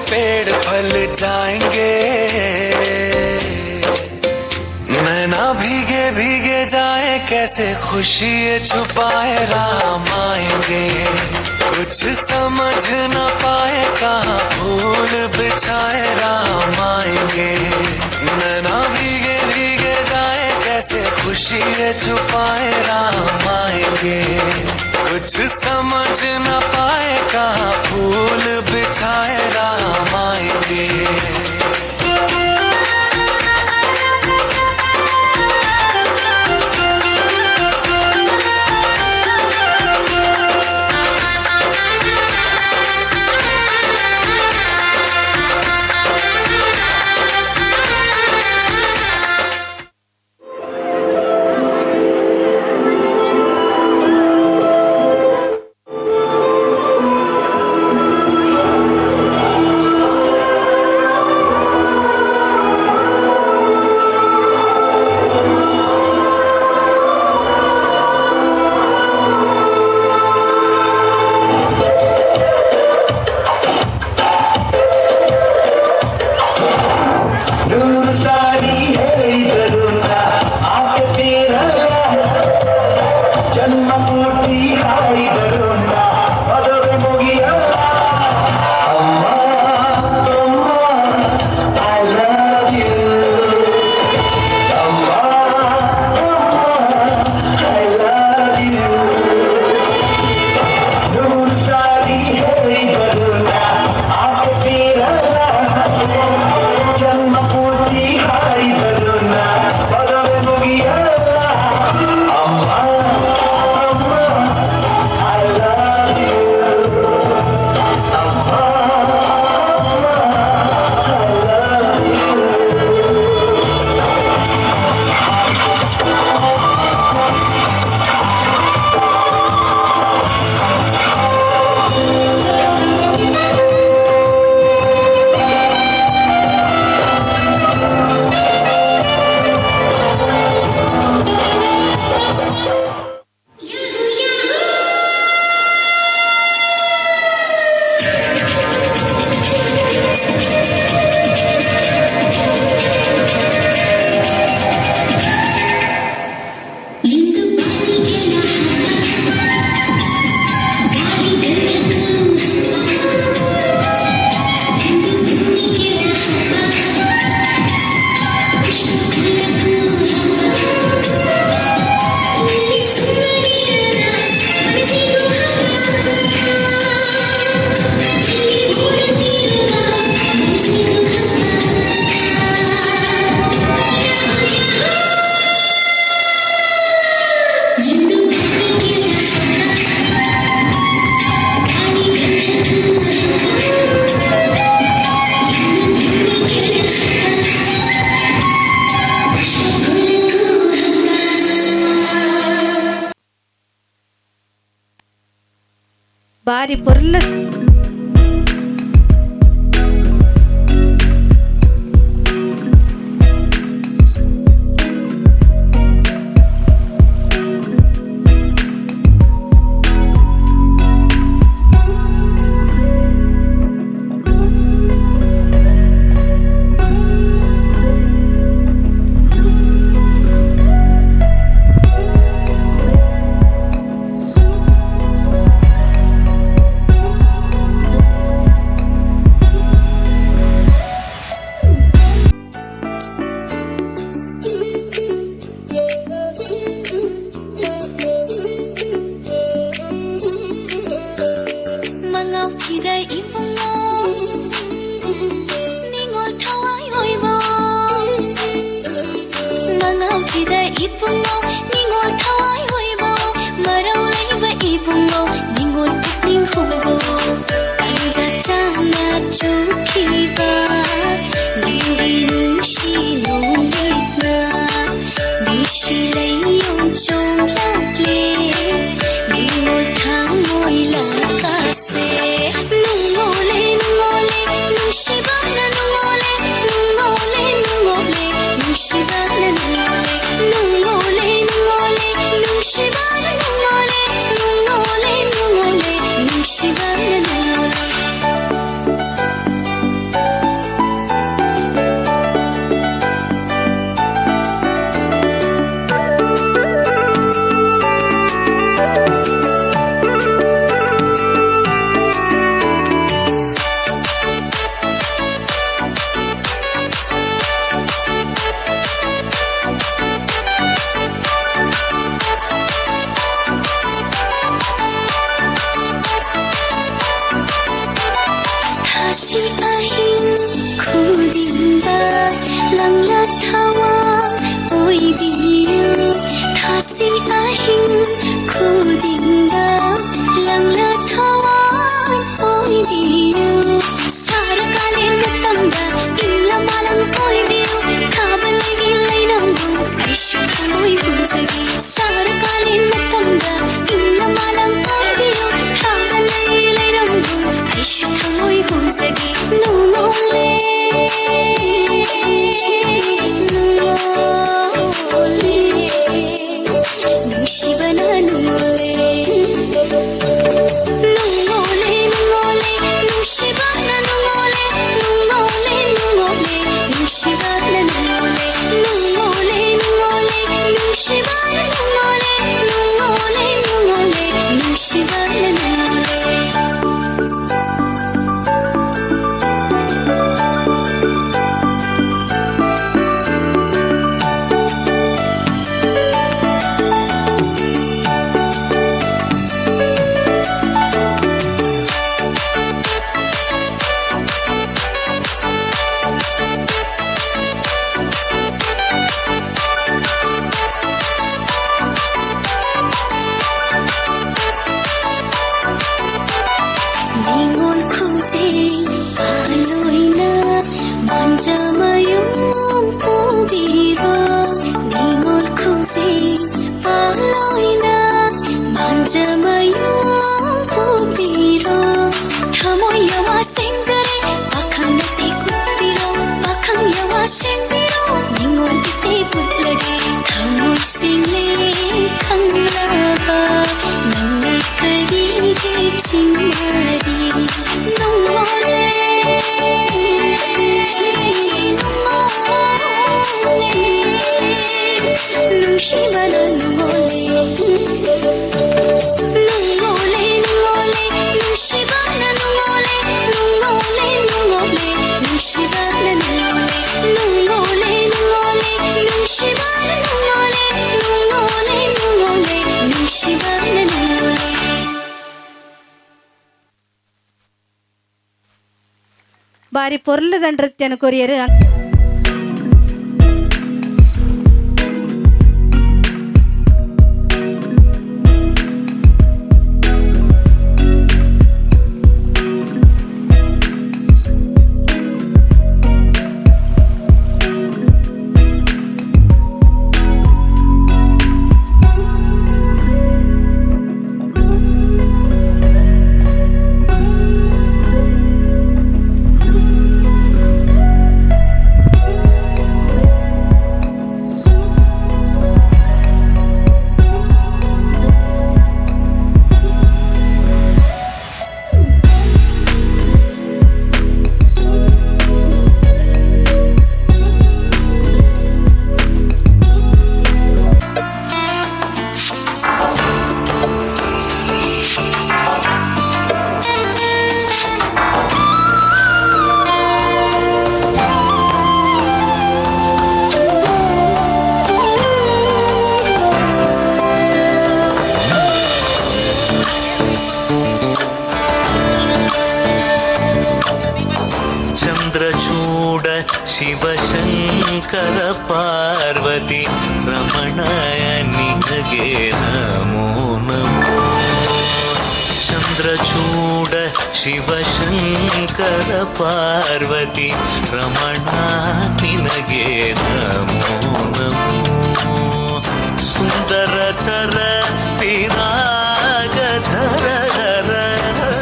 पेड़ फल जाएंगे, नैना भीगे भीगे जाए कैसे खुशी ये छुपाए राम आएंगे। कुछ समझ न पाए कहाँ फूल बिछाए राम आएंगे, नैना भीगे भीगे जाए कैसे खुशी ये छुपाए राम आएंगे। कुछ समझ न पाए कहाँ फूल बिछाए राम आएंगे। ಬಾರಿ ಪೊರ್ಲ 다시 아힌 구딘다 랑라타와 오이비루 다시 아힌 구딘다 랑라타와 오이비루 사라가린 무땀다 일라마랑 오이비루 가발레기 레이남부 아이슈타 오이분세기 사라가린 무땀다 일라마랑 오이비루 가발레기 레이남부 아이슈타 오이분세기 눈올래 눈시바나 눈올래 눈올래 눈올래 눈시바나 눈올래 눈올래 눈올래 눈시바나 눈올래 눈올래 눈올래 눈시바나 눈올래 눈올래 눈올래 눈시바나 눈올래 닝올 쿠세 알로이나 만자마용 포비로 닝올 쿠세 알로이나 만자마용 포비로 타모야와 생그레 바캉나세 굿비로 바캉야와 생비로 닝올 기세 굿레게 타모이 생레 캉라바 낭날 살리게 칭마리 눈물에 눈시바나 눈물에 눈물에 눈물에 눈시바나 눈물에 눈물에 눈물에 눈시바나 눈물에 눈물에 눈물에 눈시바나 눈물에 눈물에 눈물에 눈시바나 눈물에 ಬಾರಿ ಪೊರ್ಲದ ನೃತ್ಯನ ಕೊರಿಯರು ಚಂದ್ರಚೂಡ ಶಿವಶಂಕರ ಪಾರ್ವತಿ ರಮಣಯ ನಿನಗೆ ನಮೋ ನಮೋ ಚಂದ್ರಚೂಡ ಶಿವಶಂಕರ ಪಾರ್ವತಿ ರಮಣ ನಿನಗೆ ನಮೋ ನಮೋ ಸುಂದರತರ ಪಿರಾಗಧರ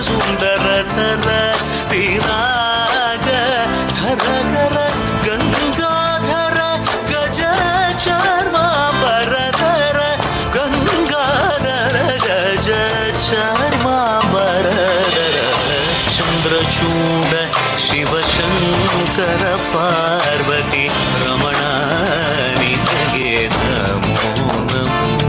ಸುಂದರತರ ಪಿರಾಗ ಧರ ಗಂಗಾಧರ ಗಜ ಚಾರ್ಮಾಂಬರಧರ ಗಂಗಾಧರ ಗಜ ಚಾರ್ಮಾಂಬರಧರ ಚಂದ್ರಚೂಡ ಶಿವಶಂಕರ ಪಾರ್ವತಿ ರಮಣ ನಿನಗೆ ನಮೋ ನಮೋ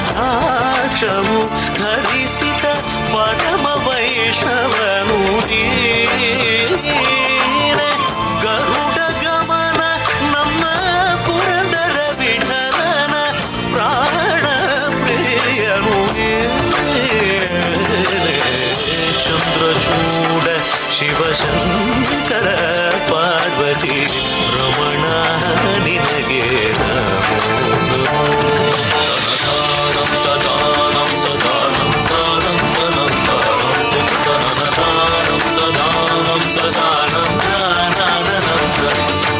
ವೃದ್ಧಾಕ್ಷವು ಧರಿಸಿದ ಪರಮ ವೈಷ್ಣವನು ಪಾರ್ವತಿ ರಮಣ ನಿನಗೆ ನಮೋ ನಮೋ ತನತಾನಂ ತದಾನಂ ತದಾನಂ ತಾನಂ ತನಂ ತಾನಂ ತನತಾನಂ ತದಾನಂ ತದಾನಂ ತಾನನಂ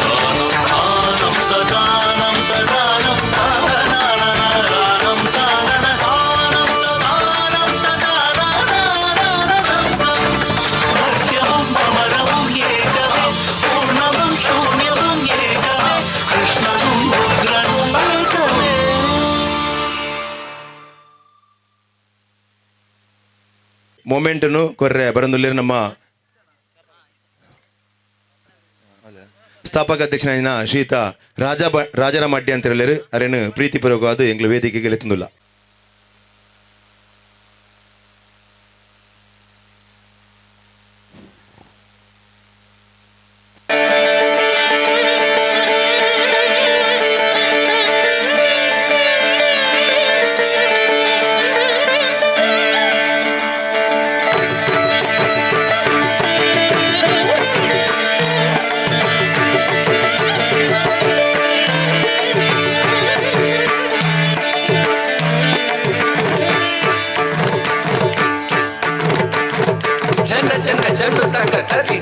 ತಾನಂ ತಾನಂ ತದಾನಂ ತದಾನಂ ತಾನನಂ ತಾನನ ತಾನಂ ತದಾನಂ ತದಾನಂ ಮಧ್ಯಮಂ ಅಮರಮಂ ಏಕವೇ ಪೂರ್ಣಮಂ ಶೂನ್ಯಮಂ ಏಕವೇ ಕೃಷ್ಣನಂ ರುದ್ರನಂ ಏಕವೇ. ಮೊಮೆಂಟನ್ನು ಕೊರ್ರೆ ಬರಂದುಲ್ಲಿರ ನಮ್ಮ ಸ್ಥಾಪಕ ಅಧ್ಯಕ್ಷನಾಗಿನ ಶ್ರೀಯುತ ರಾಜಾರಾಮ್ ಅಡ್ಡಿ ಅಂತ ಹೇಳರು ಅರೇನು ಪ್ರೀತಿಪೂರ್ವಕವಾದ ಎಂಗ್ಲ ವೇದಿಕೆಗೆ ಎತ್ತುಂದಿಲ್ಲ.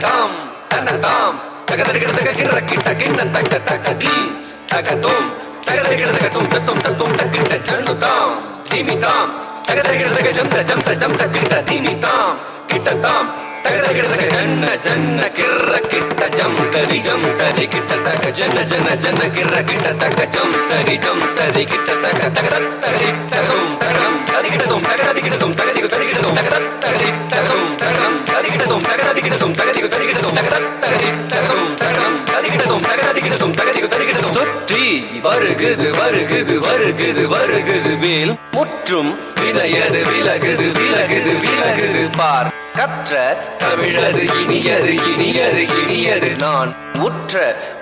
Tam, tanatam, tagadarigadagagirakita takatakadim, tagatum, tagadarigadagatum, tatum, takita jandutam, dimitam, tagadarigadagajam takita dimitam, kitatam, tagadarigadagajanna kirakita jam tari kita takajana kirakita takajam tari kita tagatagari tagatum tagam tarigidatum tagadigidatum tagadigidatum tagatagari tagatum tagam tarigidatum tagadigidatum tagadigidatum tagatagari tagatum tagam tarigidatum tagadigidatum சுற்றி வருகுது வேல் முற்றும் வினையது விலகுது பார் கற்ற தமிழது இனியது நான் உற்ற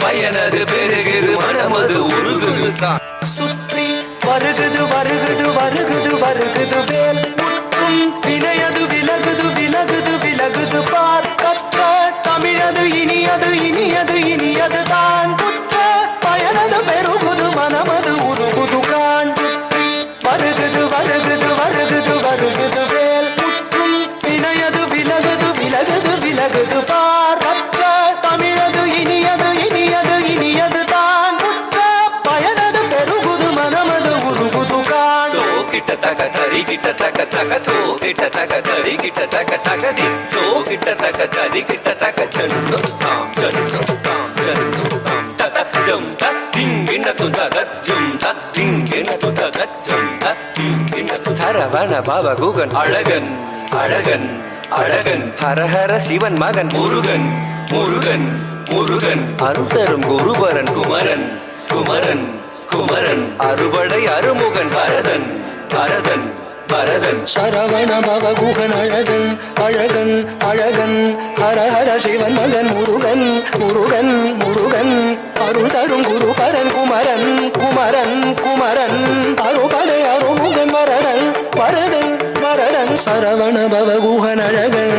பயனது பெருகுது மனமது உருகுது தான் சுற்றி வருகுது வேல் முற்றும் வினையது விலகுது பார் கற்ற தமிழது இனியது தான் உற்ற பயனது பெருகுது மனமது உருகுது கான் சுற்றி வருகுது வேல் முற்றும் வினையது விலகுது பார் கற்ற தமிழது இனியது தான் உற்ற பயனது பெருகுது மனமது உருகுது கான் கிட்ட தக தரி கிட்ட தக தக தோ கிட்ட தக தரி கிட்ட தக தக தி தோ கிட்ட தக தரி கிட்ட தக ஜன்னு தாம் தத ஜம் தத்திங்கின துதகஜம் தத்திங்கின துதகஜம் தத்திங்கின சரவண பவ குகன் அழகன் ஹரஹர சிவன் மகன் முருகன் அருள்தரும் குருபரன் குமரன் அறுபடை அருமுகன் பரதன் சரவண பவ குகன் அழகன் ஹரஹர சிவன் மகன் முருகன் அருள் தரும் குருபரன் குமரன் அறுபடை அருமுகன் வரதன் சரவண பவ குகன் அழகன்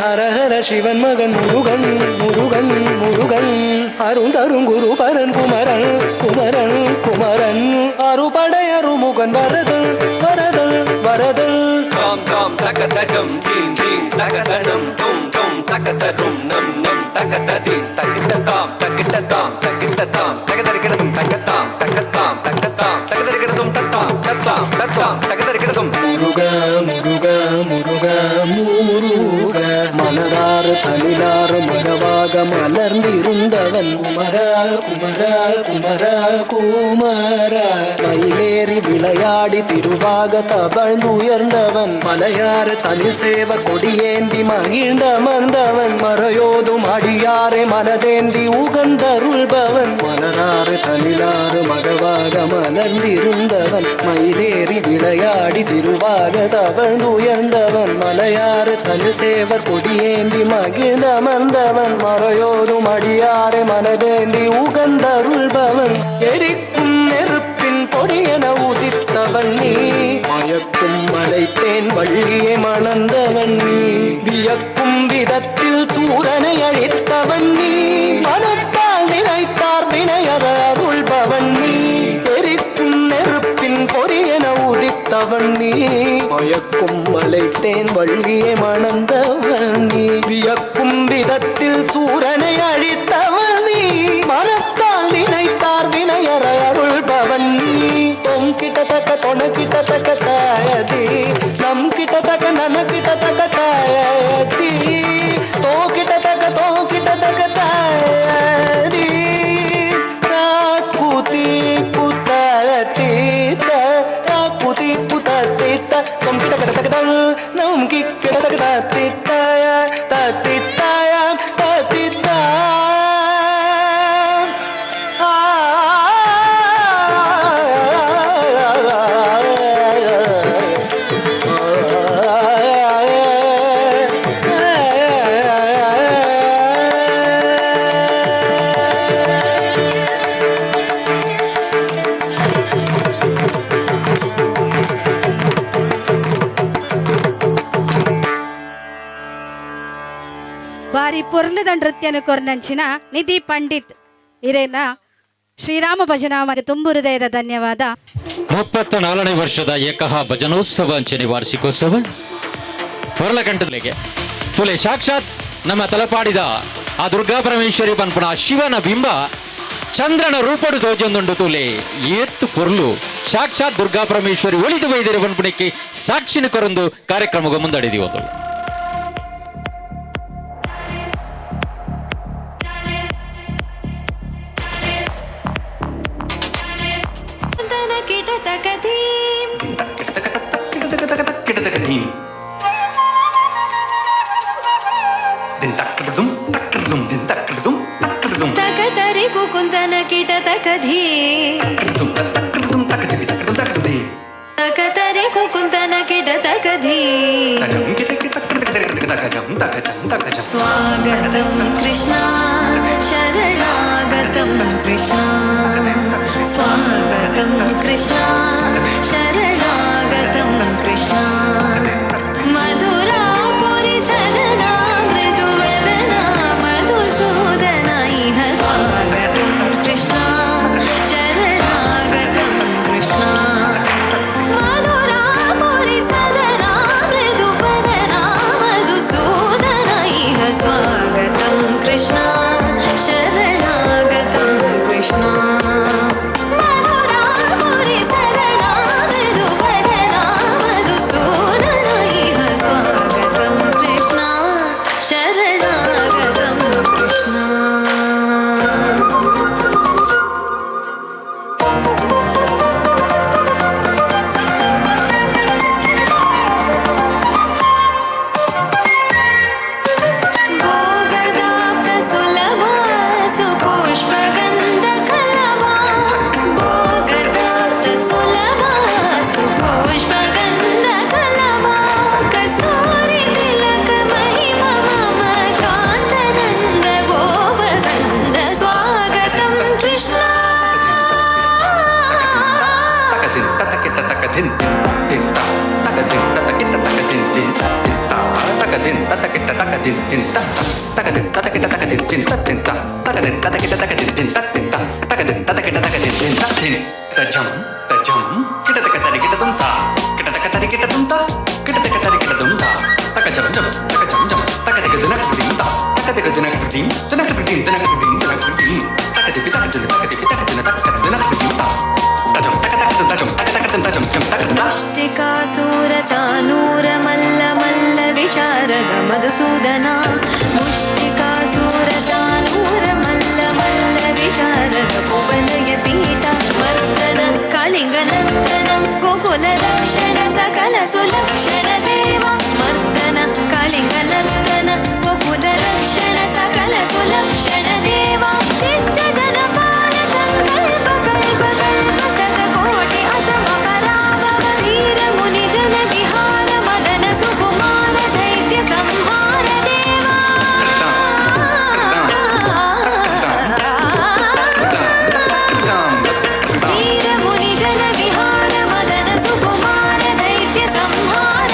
ஹரஹர சிவன் மகன் முருகன் அருள் தரும் குருபரன் குமரன் அறுபடை அருமுகன் வரதன் தாம் தகதகம் தீம் தகதனம் தும் தகதரும் நம் தகததிம் தகிட்டதாம் தகதரிக்கிறதும் தகதாம் தகதரிக்கிறதும் தத்தாம் தகதரிக்கிறதும் முருக மலராறு தனிலாறு மரவாக மலர்ந்திருந்தவன் குமர மயிலேறி விளையாடி திருவாக தவழ்ந்துயர்ந்தவன் மலையாறு தனில் சேவ கொடியேந்தி மகிழ்ந்தமர்ந்தவன் மறையோதும் அடியாரை மனதேந்தி உகந்தருள்பவன் மலராறு தனிலாறு மரவாக மலர்ந்திருந்தவன் மயிலேறி விளையாடி திருவாக தவழ்ந்துயர்ந்தவன் மலையாறு தனில் சேவர் கொடியேந்தி மகிழ்ந்தமர்ந்தவன் மறையோதும் அடியாரை மனதேந்தி உகந்தருள்பவன் எரிக்கும் நெருப்பின் பொடியென உதித்தவன் நீ மயக்கும் மலைத்தேன் வள்ளியை மணந்தவன் நீ வியக்கும் விதத்தில் சூரனை அழித்தவன் மணந்தவன் நீ மயக்கும் மலைத்தேன் வள்ளியை மணந்தவன் நீ வியக்கும் விதத்தில் சூரனை அழித்தவன் நீ மனத்தால் நினைத்தார் வினையற அருள்பவன் நீ தொம் கிட்டத்தக்க தொண கிட்டத்தக்க தாயதி நம் கிட்டத்தக்க நன கிட்டத்தக்க தாயதி தோ கிட்டத்தக்க தாயதி கூத்தி குத்தீத்த கூத்தி குத்தீத்த தொம் கிட்டத்தக்க நம் கிட்டத்தக்க தத்தித்தாய தத்தித்தாய தத்தித்தாய ಬಾರಿ ಪೊರ್ಲದ ನೃತ್ಯನ ಕೊರ್ನಂಚಿನ ನಿಧಿ ಪಂಡಿತ್ ಇರೇನ ಶ್ರೀರಾಮ ಭಜನಾ ಮತ್ತು ತುಂಬು ಹೃದಯದ ಧನ್ಯವಾದ. 34ನೇ ವರ್ಷದ ಏಕಹ ಭಜನೋತ್ಸವ ಅಂಚನೆ ವಾರ್ಷಿಕೋತ್ಸವ ಹೊರಲಕಂಠದಲ್ಲಿಗೆ ತುಲೆ ಸಾಕ್ಷಾತ್ ನಮ್ಮ ತಲಪಾಡಿದ ಆ ದುರ್ಗಾ ಪರಮೇಶ್ವರಿ ಪನ್ಪುಣ ಶಿವನ ಬಿಂಬ ಚಂದ್ರನ ರೂಪಡು ತೋಜೊಂದುಂಡು ತುಲೆ ಏತ್ತು ಪೊರ್ಲು ಸಾಕ್ಷಾತ್ ದುರ್ಗಾ ಪರಮೇಶ್ವರಿ ಒಳಿದು ಬೈದಿರ ಪನ್ಪುಣಕ್ಕೆ ಸಾಕ್ಷಿನ ಕೊರೊಂದು ಕಾರ್ಯಕ್ರಮಗ ಮುಂದಡಿದಿವದು. ತಕತರಿ ಕುಕುಂದನ ಕಿಟ ತಕಧೀ ತಕತರಿ ಕುಕುಂದನ ಕಿಟ ತಕಧೀ ಸ್ವಾಗತಂ ಕೃಷ್ಣ ಶರಣಾಗತಂ ಕೃಷ್ಣ ಸ್ವಾಗತಂ ಕೃಷ್ಣ ಶರಣಾಗತಂ ಕೃಷ್ಣ ಮಧುರಾಪುರಿ ಸದನ ಮೃದುವದನ ಮಧುಸೂದನ ಇಹ ಸ್ವಾಗತಂ ಕೃಷ್ಣ ಶರಣಾಗತಂ ಕೃಷ್ಣ ಮಧುರಾಪುರಿ ಸದನ ಮೃದುವದನ ಮಧುಸೂದನ ಇಹ ಸ್ವಾಗತಂ ಕೃಷ್ಣ ಶರಣಾಗತಂ ಕೃಷ್ಣ ಮಧುರಾಪುರಿ ಸದನ ಮೃದುವದನ ಮಧುಸೂದನ ಇಹ ಸ್ವಾಗತಂ ಕೃಷ್ಣ ಶರಣಾಗತಂ ಕೃಷ್ಣ. ಭೋಗದಾಪ್ತ ಸುಲಭ ಸುಪುಷ್ಪಗಂಧ ಕಲಭ ಭೋಗದಾಪ್ತ ಸುಲಭ ಸುಪುಷ್ಪಗಂಧ ಕಲಭ ಕಸ್ತೂರಿ ತಿಲಕ ಮಹಿಮ ಮಮ ಕಾಂತನಂದ ಗೋಪಗಂಧ ಸ್ವಾಗತಂ ಕೃಷ್ಣ ಮುಷ್ಟಿಕಾಸೂರ ಚಾನೂರ ಮಲ್ಲ ಮಲ್ಲ ವಿಶಾರದ ಮಧುಸೂದನ ಮುಷ್ಟಿಕಾಸೂರ ಚಾನೂರ ಮಲ್ಲ ಮಲ್ಲ ವಿಶಾರದ ಕುವಲಯ ಪೀಠ ಮರ್ದನ ಕಾಳಿಂಗ ನರ್ತನ ಗೋಕುಲ ರಕ್ಷಣ ಸಕಲ ಸುಲಕ್ಷಣ ದೇವ ಮರ್ದನ ಕಾಳಿಂಗ ನರ್ತನ ಗೋಕುಲ ರಕ್ಷಣ ಸಕಲ ಸುಲಕ್ಷಣ ದೇವ ಶಿಷ್ಟ ಜನಪಾಲ ಸಂಕಲ್ಪ ಕಲ್ಪ ಕಲ್ಪ ಶತಕೋಟಿ ಅಸಮ ಪರಾಭವ ಧೀರ ಮುನಿ ಜನ ವಿಹಾರ ಮದನ ಸುಕುಮಾರ ದೈತ್ಯ ಸಂಹಾರ ದೇವ ಧೀರ ಮುನಿ ಜನ ವಿಹಾರ ಮದನ ಸುಕುಮಾರ ದೈತ್ಯ ಸಂಹಾರ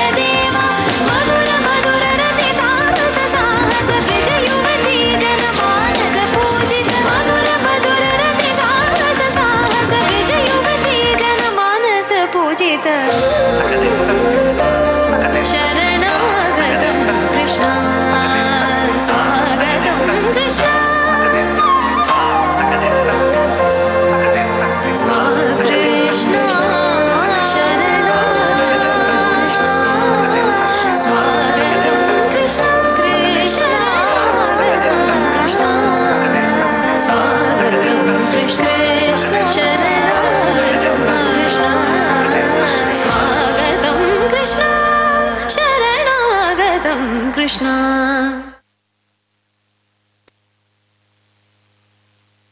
ಕೃಷ್ಣ.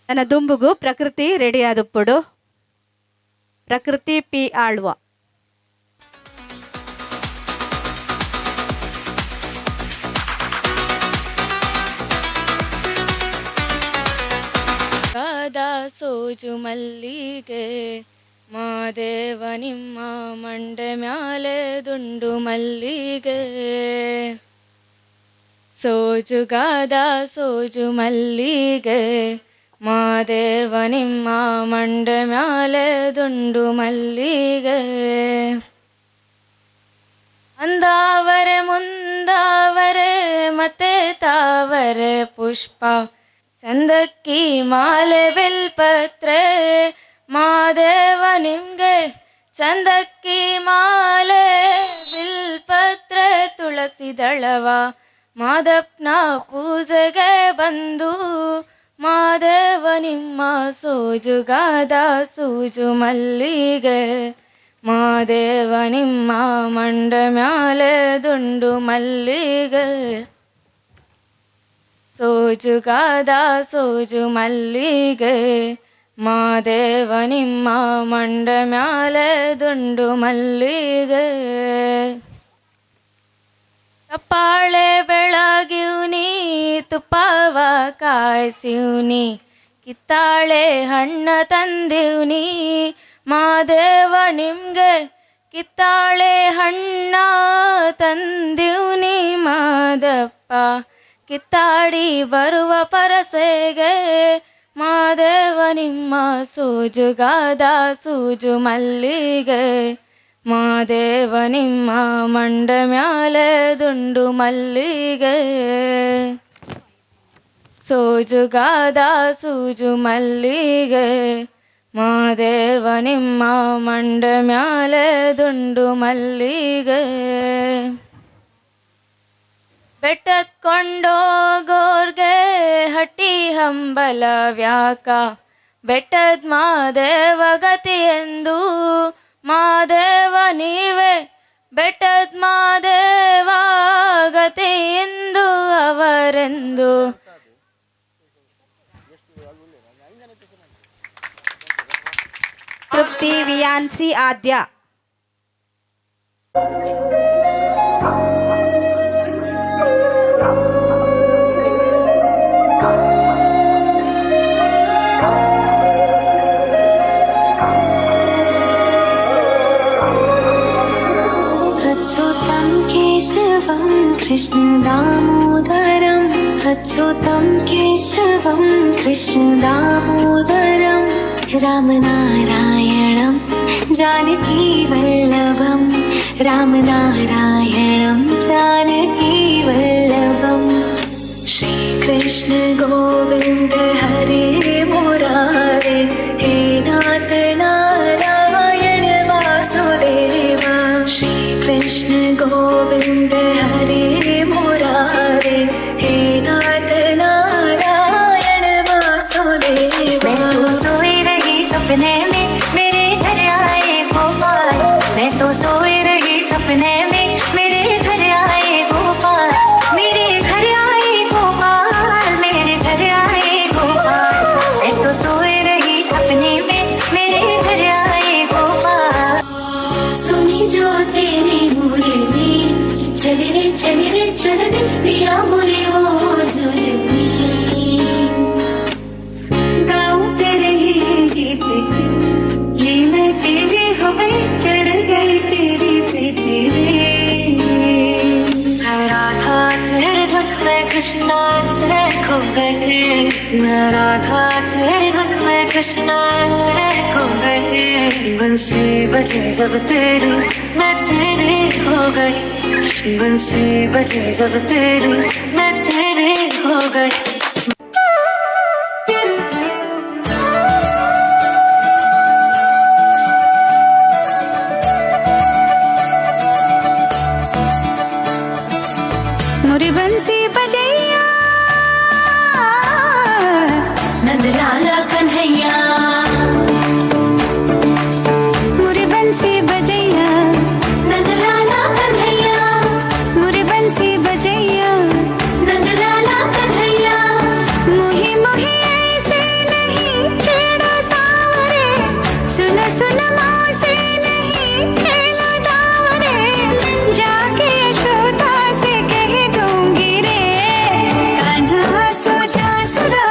ನನ್ನ ದುಂಬುಗು ಪ್ರಕೃತಿ ರೆಡಿ ಆದುಪ್ಪುಡು. ಪ್ರಕೃತಿ ಪಿ ಆಳ್ವ. ಸೋಜು ಮಲ್ಲಿಗೆ ಮಾದೇವ ನಿಮ್ಮ ಮಂಡೆ ಮ್ಯಾಲೆ ದುಂಡು ಮಲ್ಲಿಗೆ. ಸೋಜುಗಾದ ಸೋಜು ಮಲ್ಲಿಗೆ ಮಾದೇವ ನಿಮ್ಮ ಮಂಡೆ ಮ್ಯಾಲೆ ದುಂಡು ಮಲ್ಲಿಗೆ. ಅಂದಾವರೆ ಮುಂದಾವರೆ ಮತ್ತೆ ತಾವರೆ ಪುಷ್ಪ ಚಂದಕ್ಕಿ ಮಾಲೆ ಬಿಲ್ಪತ್ರೆ ಮಾದೇವ ನಿಮ್ಗೆ. ಚಂದಕ್ಕಿ ಮಾಲೆ ಬಿಲ್ಪತ್ರೆ ತುಳಸಿ ದಳವ ಮಾದಪ್ಪನ ಪೂಜೆಗೆ ಬಂದು ಮಾದೇವ ನಿಮ್ಮ ಸೋಜುಗಾದ ಸೂಜು ಮಲ್ಲಿಗೆ. ಮಾದೇವ ನಿಮ್ಮ ಮಂಡ ಮ್ಯಾಲೆ ದುಂಡು ಮಲ್ಲಿಗೆ. ಸೋಜುಗಾದ ಸೋಜು ಮಲ್ಲಿಗೆ ಮಾದೇವ ನಿಮ್ಮ ಮಂಡ ಮ್ಯಾಲೆ ದುಂಡು ಮಲ್ಲಿಗೆ. ಕಪ್ಪಾಳೆ ಬೆಳಗಿವ್ನಿ ತುಪ್ಪವ ಕಾಯಿಸಿವ್ನಿ ಕಿತ್ತಾಳೆ ಹಣ್ಣ ತಂದಿವ್ನಿ ಮಾದೇವ ನಿಮ್ಗೆ. ಕಿತ್ತಾಳೆ ಹಣ್ಣ ತಂದಿವ್ನಿ ಮಾದಪ್ಪ ಕಿತ್ತಾಡಿ ಬರುವ ಪರಸೆಗೆ ಮಾದೇವ ನಿಮ್ಮ ಸೋಜುಗಾದ ಸೂಜು ಮಲ್ಲಿಗೆ. ಮಾದೇವ ನಿಮ್ಮ ಮಂಡ ಮ್ಯಾಲೆ ದುಂಡು ಮಲ್ಲಿಗೆ. ಸೋಜುಗಾದ ಸೂಜು ಮಲ್ಲಿಗೆ ಮಾದೇವ ನಿಮ್ಮ ಮಂಡ ಮ್ಯಾಲೆ ದುಂಡು ಮಲ್ಲಿಗೆ. ಬೆಟ್ಟತ್ಕೊಂಡೋಗೋರ್ಗೆ ಹಟ್ಟಿ ಹಂಬಲ ವ್ಯಾಕ ಬೆಟ್ಟದ ಮಾದೇವ ಗತಿ ಎಂದು ಮಾದೇವ ನೀವೇ. ಬೆಟ್ಟದ ಮಾದೇವ ಗತಿ ಎಂದು ಅವರೆಂದು. ತೃಪ್ತಿ ವಿಯಾನ್ಸಿ ಆದ್ಯ. कृष्ण दामोदरं अच्युतं केशवं कृष्ण दामोदरं रामनारायणं जानकी वल्लभं रामनारायणं जानकी वल्लभं. श्रीकृष्ण गोविन्द हरे मुरारे हे नाथ नारायण वासुदेव. श्रीकृष्ण गोविन्द हरे मुरारे हे नाथ नारायण वासुदेव. मैं तो सोई रही सपने में मेरे घर आए गोपाल. मैं तो सोई रही सपने में मेरे घर आए गोपाल. मेरे घर आए गोपाल मेरे घर आए गोपाल. मैं तो सोई रही सपने में मेरे घर आए गोपाल. सुनी जो तेरी मुरली चले रे चल दे पिया मुरी वो जुलमी. गाऊं तेरे ही गीत ये मैं तेरी हो गई चढ़ गई तेरी पे तेरे. राधा तेरे धुन में कृष्णा से खो गए. मैं राधा तेरी धुन में कृष्णा से खो गए. बंसी बजे जब तेरी मैं तेरे हो गई. बंसी बजे जब तेरी मैं तेरे हो गई. मुरी बंसी बजैया नंदलाला कन्हैया. मुरी बंसी बजैया नंदलाला कन्हैया. मुरी बंसी बजैया मोहे ऐसे नहीं छेड़ो सावरे, सुन सुन मौसे नहीं खेलो दावरे, जाके यशोदा से कह दूंगी रे, कान्हा सो जा सुरा,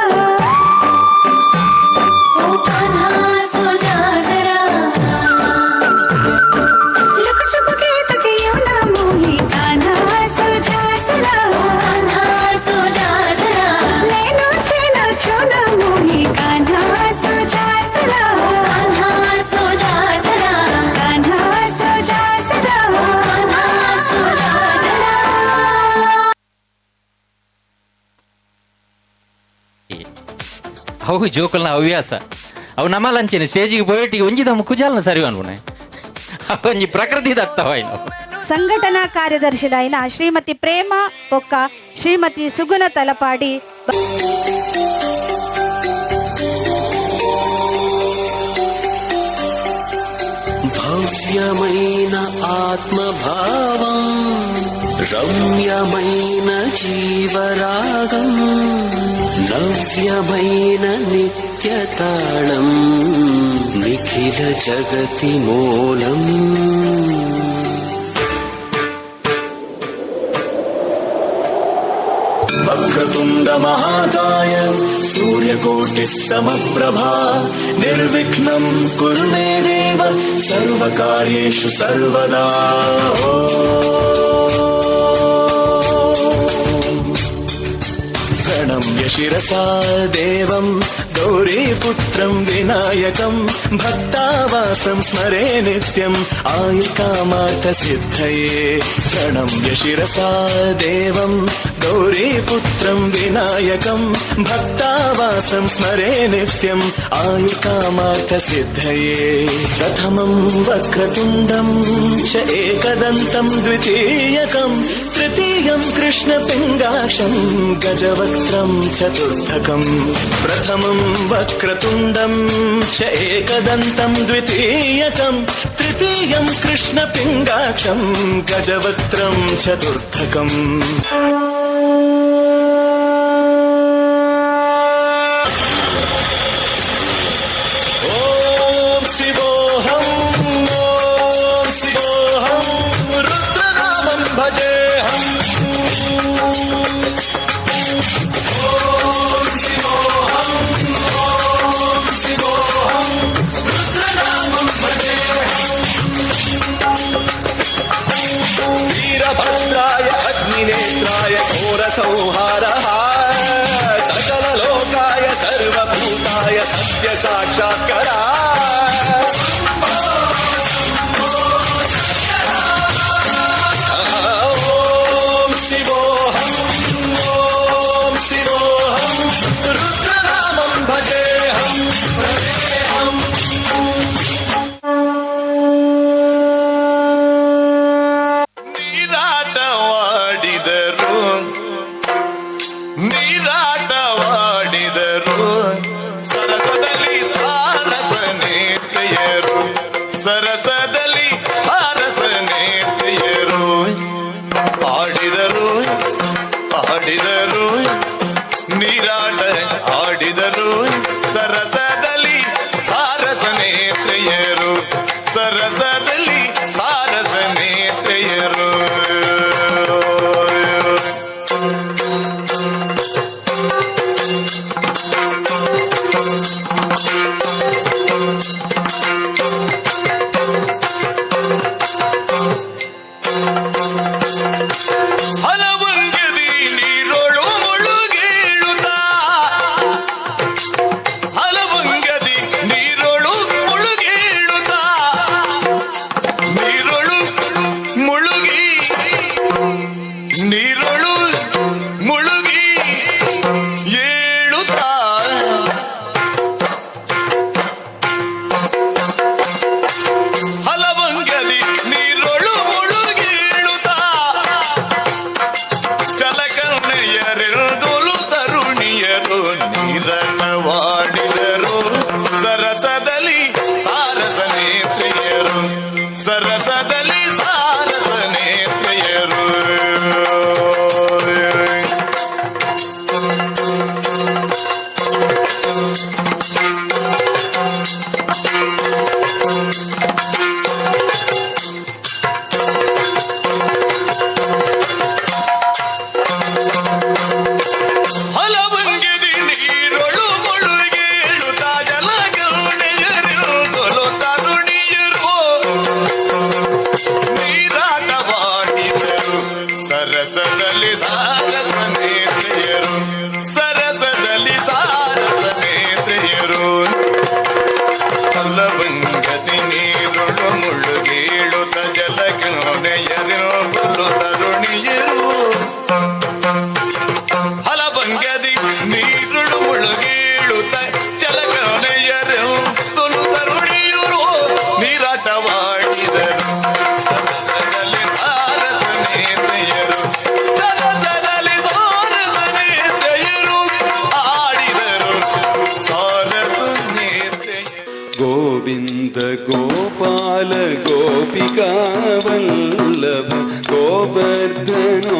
ओ कान्हा सो जा जरा, लुक छुप के तकियों ना मोही, कान्हा सो जा सुरा, कान्हा सो जा जरा, नैनों से ना छोड़ो मोही, कान्हा सो जा सुरा, कान्हा सो जा जरा, कान्हा सो जा सुरा, कान्हा सो जा जरा. ಅವು ಜೋಕಲ್ನ ಹವ್ಯಾಸ ಅವು ನಮ್ಮಲಂಚನೆ ಸ್ಟೇಜಿಗೆ పోయేటికి ಒಂಜಿದ ಕುಜಾಲ್ನ ಸರಿ ಅನ್ವನೆ ಒಂಜಿ ಪ್ರಕೃತಿ ದತ್ತವಾಯಿನ ಸಂಘಟನಾ ಕಾರ್ಯದರ್ಶಿಲೈನ ಶ್ರೀಮತಿ ಪ್ರೇಮ ಬೊಕ್ಕ ಶ್ರೀಮತಿ ಸುಗುಣ ತಲಪಾಡಿ భవ్యమైన ఆత్మభావం రమ్యమైన జీవరాగం నవ్యమైన నిత్యతాళం నిఖిల జగతి మూలం వక్రతుండ మహాకాయ సూర్యకోటిః సమప్రభా నిర్విఘ్నం కురు మే దేవ సర్వకార్యేషు సర్వదా. ప్రణమ్య శిరసా దేవం గౌరీపుత్రం వినాయకం భక్తావాసం స్మరే నిత్యం ఆయుకామార్థ సిద్ధయే. ప్రణమ్య శిరసా దేవం గౌరీపుత్రం వినాయకం భక్తావాసం స్మరే నిత్యం ఆయుకామార్థ సిద్ధయే. ప్రథమం వక్రతుండం చ ఏకదంతం ద్వితీయకం తృతీయం కృష్ణపింగాక్షం గజవక్త్రం చతుర్థకం. ప్రథమం వక్రతుండం చ ఏకదంతం ద్వితీయకం తృతీయం కృష్ణపింగాక్షం గజవక్త్రం చతుర్థకం. ఓం శివోహం ఓం శివోహం రుద్రనామం భజేహం. ఓం శివోహం ఓం శివోహం రుద్రనామం భజేహం. వీరభద్రాయ అగ్నినేత్రాయ ఘోర సంహారః సకలలోకాయ సర్వభూతాయ సత్య సాక్షాత్కరా. ఓం శివోహం ఓం శివోహం రుద్రనామం భజేహం భజేహం. ನೀರಾಟವಾಡಿದರು ನೀರಾಟವಾಡಿದರು ಸರಸದಲ್ಲಿ ಸಾರಸನೇತೆಯರು ಸರಸದಲ್ಲಿ ಸಾರಸನೇತೆಯರು ಆಡಿದರು ಆಡಿದರು ನೀರಾಟ ಆಡಿದರು ಸರಸದಲ್ಲಿ ಸಾರಸನೇತೆಯರು ಸರಸದಲ್ಲಿ ಸಾರಸನೇತೆಯರು. ಹಲವಂಗದಿ ನೀರೊಳು ಮುಳುಗೇಳುತ್ತಾ ಹಲವಂಗದಿ ನೀರೊಳು ಮುಳುಗೇಳುತ್ತಾ ನೀರೊಳು ಮುಳುಗಿ ನೀರೊಳು ಮುಳುಗಿ ಏಳುತ್ತಾ ಹಲವಂಗದಿ ನೀರೊಳು ಮುಳುಗೇಳುತ್ತಾ ಜಲಕರ್ಣೆಯರೆದುಲು ತರುಣಿಯರು ನೀರಟವಾಡಿದರು ಸರಸದಲ್ಲಿ ಸಾರಸನೇತ್ರಿಯರು ಸರಸದಲ್ಲಿ ಸಾರಸನೇತ್ರಿಯರು. ಗೋವಿಂದ ಗೋಪಾಲ ಗೋಪಿಕಾ ವಲ್ಲಭ ಗೋವರ್ಧನೋದ್ಧಾರಕ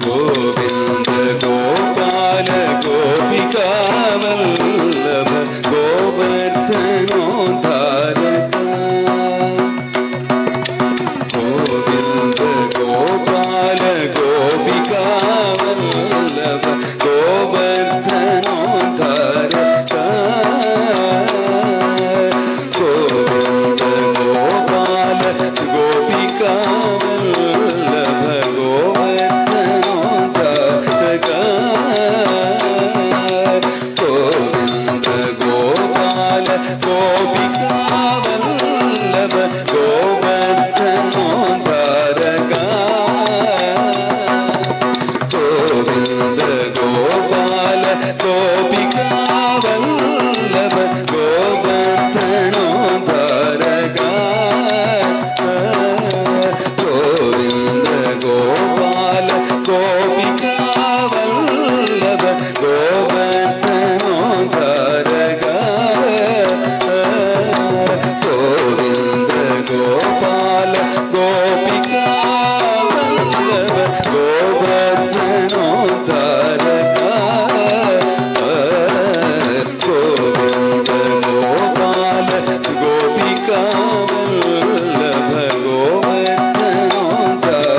ಗೋವಿಂದ ಗೋಪಾಲ ಗೋಪಿಕಾ ವಲ್ಲಭ ಗೋವರ್ಧನೋದ್ಧಾರಕ ಗೋವಿಂದ ಗೋಪಾಲ ಗೋಪಿಕಾ ವಲ್ಲಭ ಗೋವರ್ಧನೋದ್ಧಾರಕ ಗೋವಿಂದ ಗೋಪಾಲ ಗೋಪಿಕಾ ವಲ್ಲಭ ಗೋವರ್ಧನೋದ್ಧಾರಕ ಗೋವಿಂದ ಗೋಪಾಲ ಗೋಪಿಕಾ ವಲ್ಲಭ ಗೋವರ್ಧನೋದ್ಧಾರಕ ಗೋವಿಂದ ಗೋಪಾಲ ಗೋಪಿಕಾ ವಲ್ಲಭ ಗೋವರ್ಧನೋದ್ಧಾರಕ ಗೋವಿಂದ ಗೋಪಾಲ ಗೋಪಿಕಾ ವಲ್ಲಭ ಗೋವರ್ಧನೋದ್ಧಾರಕ ಗೋವಿಂದ ಗೋಪಾಲ ಗೋಪಿಕಾ ವಲ್ಲಭ ಗೋವರ್ಧನೋದ್ಧಾರಕ ಗೋವಿಂದ ಗೋಪಾಲ ಗೋಪಿಕಾ ವಲ್ಲಭ ಗೋವರ್ಧನೋದ್ಧಾರಕ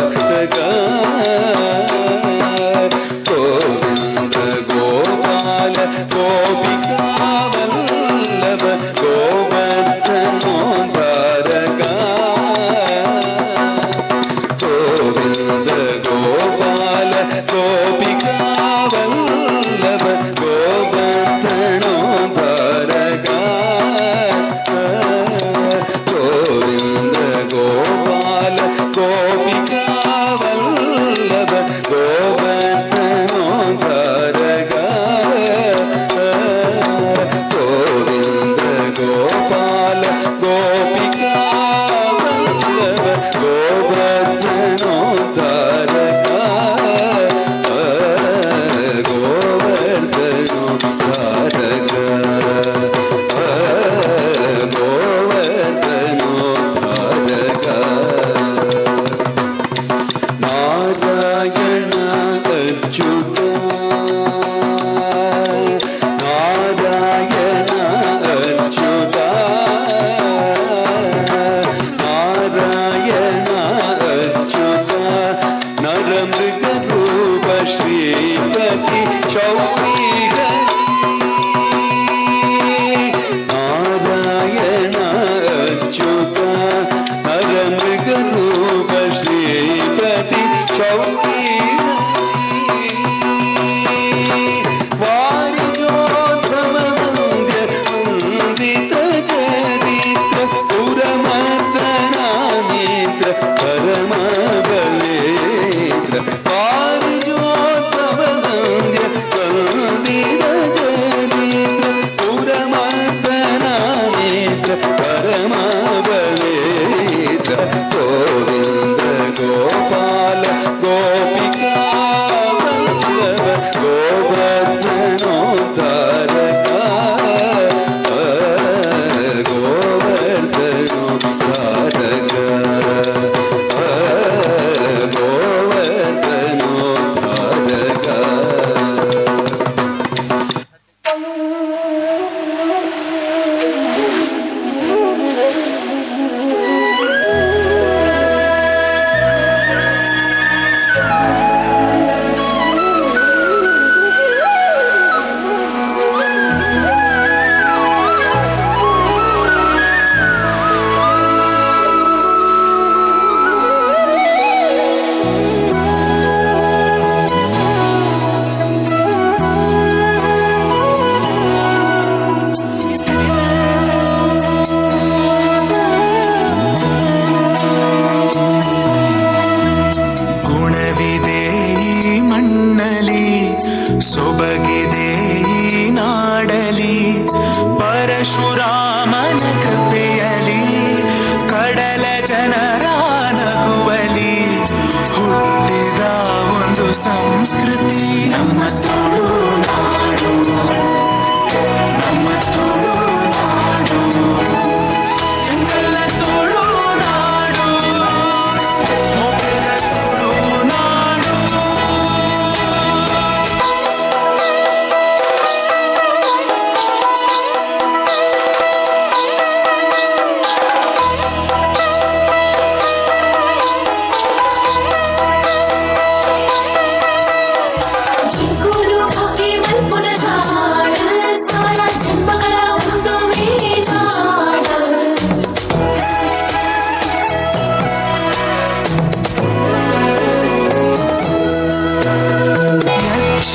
ಗೋವಿಂದ ಗೋಪಾಲ ಗೋಪಿಕಾ ವಲ್ಲಭ ಗೋವರ್ಧನೋದ್ಧಾರಕ ಗೋವಿಂದ ಗೋಪಾಲ ಗೋಪಿಕಾ ವಲ್ಲಭ ಗೋವರ್ಧನೋದ್ಧಾರಕ ಗೋವಿಂದ ಗೋಪಾಲ ಗೋಪಿಕಾ ವಲ್ಲಭ ಗೋವರ್ಧನೋದ್ಧಾರಕ ಗೋವಿಂದ ಗೋಪಾಲ ಗೋಪಿಕಾ ವಲ್ಲಭ ಗೋವರ್ಧನೋದ್ಧಾರಕ ಗೋವರ್ಧನೋದ್ಧಾರಕ ಗೋವರ್ಧನೋದ್ಧಾರಕ ನಾರಾಯಣ ಅಚ್ಯುತ ನಾರಾಯಣ ಅಚ್ಯುತ ನಾರಾಯಣ ಅಚ್ಯುತ ನರಮೃಗ ರೂಪ ಶ್ರೀಪತಿ ಚೌರಿ ನಾರಾಯಣ ಅಚ್ಯುತ ನರಮೃಗ ರೂಪ ಶ್ರೀಪತಿ ಚೌರಿ ವಾರಿಜೋದ್ಧವ ವಂದ್ಯ ವಂದಿತ ಚರಿತ್ರ ಪುರಮರ್ದನಾಮಿತ್ರ ಪರಮ ಬಲೇಂದ್ರ ವಾರಿಜೋದ್ಧವ ವಂದ್ಯ ವಂದಿತ ಚರಿತ್ರ ಪುರಮರ್ದನಾಮಿತ್ರ ಪರಮ ಬಲೇಂದ್ರ ಗೋವಿಂದ ಗೋಪಾಲ ಗೋಪಿಕಾ ವಲ್ಲಭ ಗೋವರ್ಧನೋದ್ಧಾರಕ ಗೋವರ್ಧನೋದ್ಧಾರಕ ಗೋವರ್ಧನೋದ್ಧಾರಕ ಗುಣವಿದೆ ಈ ಮಣ್ಣಲಿ ಸೊಬಗಿದೆ ಈ ನಾಡಲಿ ಪರಶುರಾಮನ ಕೃಪೆಯಲಿ ಕಡಲ ಜನರ ನಗುವಲಿ ಹುಟ್ಟಿದ ಒಂದು ಸಂಸ್ಕೃತಿ ನಮ್ಮ ತುಳುನಾಡು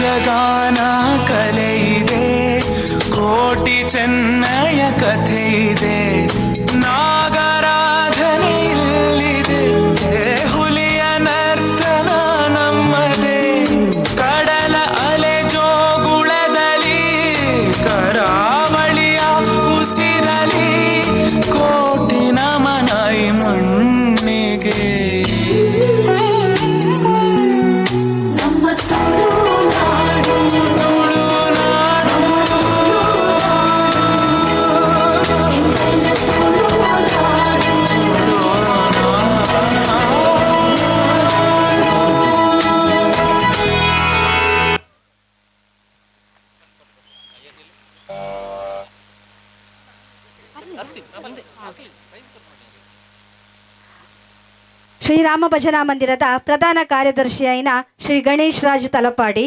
ಯಕ್ಷಗಾನ ಕಲೆ ಇದೆ, ಕೋಟಿ ಚೆನ್ನಯ ಕಥೆ ಇದೆ, ನಾಗರಾಧನೆ ಇಲ್ಲಿದೆ, ಹುಲಿಯ ನರ್ತನ ನಮ್ಮದೇ, ಕಡಲ ಅಲೆ ಜೋಗುಳದಲ್ಲಿ ಕರಾವಳಿಯ ಉಸಿರಲಿ ಕೋಟಿ ನಮನ ಈ ಮಣ್ಣಿಗೆ. ಶ್ರೀರಾಮ ಭಜನಾ ಮಂದಿರದ ಪ್ರಧಾನ ಕಾರ್ಯದರ್ಶಿ అయిన ಶ್ರೀ ಗಣೇಶ್ ರಾಜ್ ತಲಪಾಡಿ,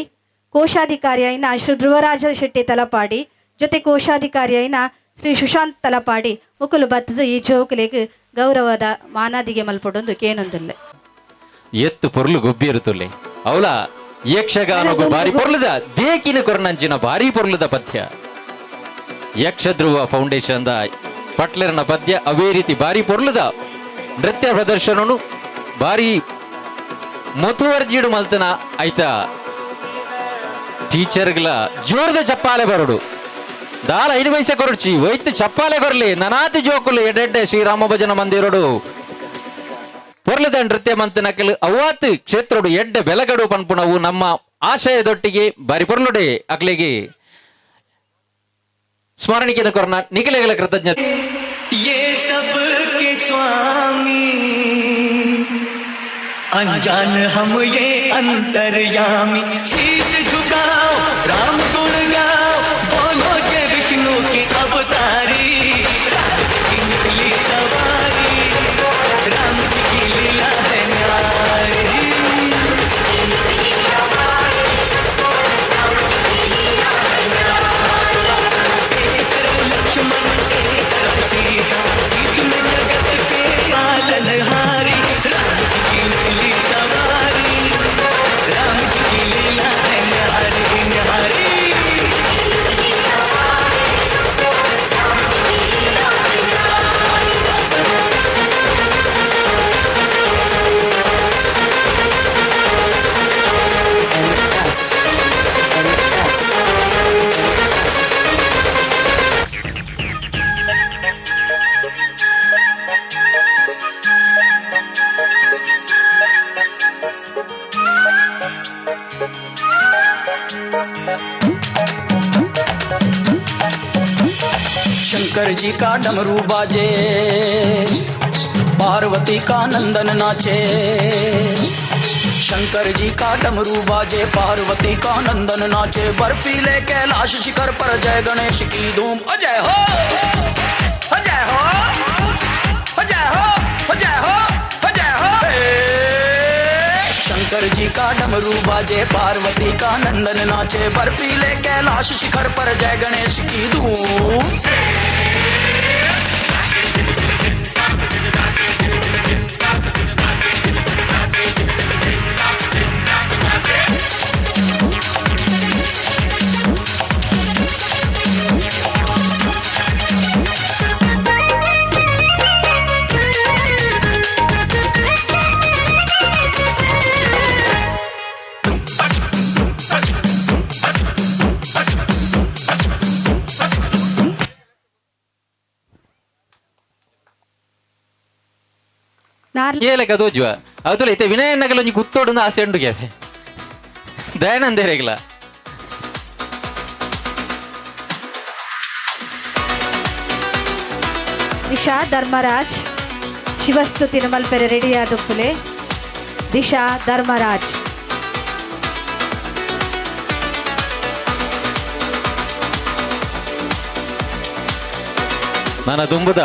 ಕೋಶಾಧಿಕಾರಿ అయిన ಶ್ರೀ ಧ್ರುವರಾಜ ಶೆಟ್ಟಿ ತಲಪಾಡಿ, ಜೊತೆ ಕೋಶಾಧಿಕಾರಿ అయిన ಶ್ರೀ ಸುಶಾಂತ್ ತಲಪಾಡಿ ಮುಕುಲು ಬತ್ತದ ಈ ಜೋಕುಲೆಗ್ ಗೌರವದ ಮಾನಾದಿಗೆ ಮಲ್ಪಡೊಂದು ಕೇನೊಂದುಲ್ಲ. ಎತ್ತು ಪೊರ್ಲು ಗೊಬ್ಬಿ ಇರುತ್ತುಲ್ಲೆ ಅವಳ ಯಕ್ಷಗಾನಗೂ ಬಾರಿ ಪೊರ್ಲುದ ದೇಕಿನ ಕೊರನಂಚಿನ ಬಾರಿ ಪೊರ್ಲುದ ಪದ್ಯ. ಯಕ್ಷಧ್ರುವ ಫೌಂಡೇಶನ್ ದ ಪಟ್ಲರ್ನ ಪದ್ಯ ಅವೇ ರೀತಿ ಬಾರಿ ಪೊರ್ಲುದ ನೃತ್ಯ ಪ್ರದರ್ಶನನು ಬಾರಿ ಮುತುವರ್ಜಿಡು ಮಲ್ತನ ಆಯ್ತಾ. ಟೀಚರ್ಗಳ ಜೋರ್ದ ಚಪ್ಪಾಲೆ ಬರಡು ದಾಳ 5 ಪೈಸೆ ಕೊರಚಿ ವೈತ್ ಚಪ್ಪಾಲೆ ಕೊರ್ಲಿ ನನಾತಿ ಜೋಕುಲು ಎಡೆಡ್ಡೆ ಶ್ರೀರಾಮ ಭಜನ ಮಂದಿರಡು ಪೊರ್ಲದ ನೃತ್ಯ ಮಂತನಕಲು ಅವ್ವಾತ್ ಕ್ಷೇತ್ರಡು ಎಡ್ಡೆ ಬೆಲಗಡು ಪನ್ಪುಣವು ನಮ್ಮ ಆಶಯದೊಟ್ಟಿಗೆ ಬಾರಿ ಪೊರ್ಲುಡೆ ಅಕ್ಲೆಗೆ ಸ್ಮರಣಿಕೆನ ಕೊರನ ನಿಖಿಲೆಗಳ ಕೃತಜ್ಞತೆ. ये सब के स्वामी अनजान हम ये अंतर्यामी, शीश झुकाओ राम गुण गाओ, बोलो जय विष्णु की अवतारी, राम की निकली सवारी, राम की लीला है न्यारी. लक्ष्मण एक तरफ सीता, बीच में जगत के पालनहारी, राम की निकली सवारी, राम की लीला है न्यारी न्यारी. शंकर जी का डमरू बाजे, पार्वती का नंदन नाचे, शंकर जी का डमरू बाजे, पार्वती का नंदन नाचे, बर्फीले कैलाश शिखर पर जय गणेश की धूम. जय हो जय हो जय हो जय हो जय हो. शंकर जी का डमरू बाजे, पार्वती का नंदन नाचे, बर्फीले कैलाश शिखर पर जय गणेश की धूम. ಏಲಕ ತೋಜುವ ಅವತುಲ ಇತ್ತೆ ವಿನಯನ್ನಗಲ ಒಂಜಿ ಗುತ್ತೋಡು ಆಸೆ ಉಂಡುಗೆ ದಯಾನಂದೇರೆಗಲ ದಿಶಾ ಧರ್ಮರಾಜ್ ಶಿವಸ್ತುತಿ ಮಲ್ಪೆರೆ ರೆಡಿಯಾದ ಪುಲೆ. ದಿಶಾ ಧರ್ಮರಾಜ್ ನನ್ನ ತುಂಬದ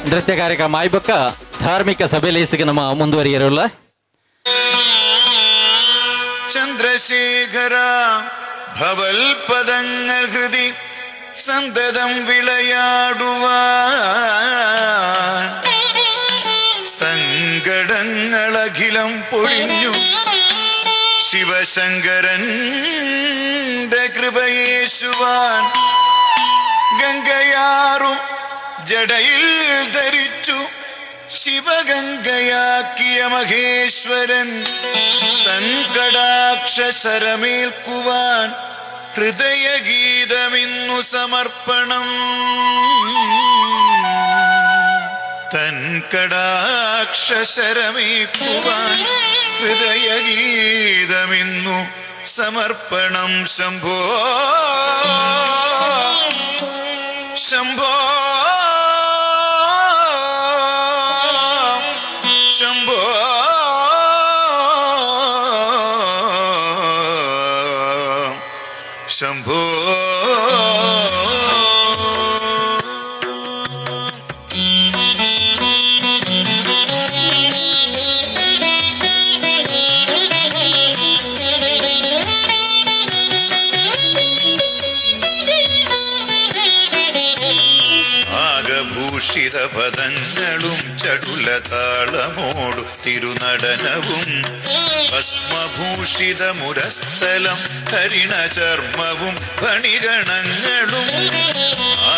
ನೃತ್ಯ ಕಾರ್ಯಕ್ರಮ ಆಯ್ಬಕ್ಕ ಧಾರ್ಮಿಕ ಸಭೆಲೇಸಿಗೆ ನಮ್ಮ ಮುಂದುವರಿಯರಲ್ಲ. ചന്ദ്രശേഖര ഭവൽപദങ്ങൾ ഹൃദി സന്തതം വിളയാടുവാൻ, സങ്കടങ്ങളഖിലം പൊഴിഞ്ഞു ശിവശങ്കരന്റെ കൃപയേശുവാൻ ഗംഗയാറും ജടയിൽ ധരിച്ചു ശിവഗംഗയാക്കിയ മഹേശ്വരൻ തൻ കടാക്ഷരമേൽക്കുവാൻ ഹൃദയഗീതമിന്നു സമർപ്പണം. തൻ കടാക്ഷരമേൽക്കുവാൻ ഹൃദയഗീതമിന്നു സമർപ്പണം. ശംഭോ ശംഭോ ശംഭോ ശംഭോ. പദങ്ങളും ചടുലതാളമോടു തിരുനടനവും ഭസ്മഭൂഷിതമുരസ്ഥലം ഹരിണചർമ്മവും ഫണിഗണങ്ങളും.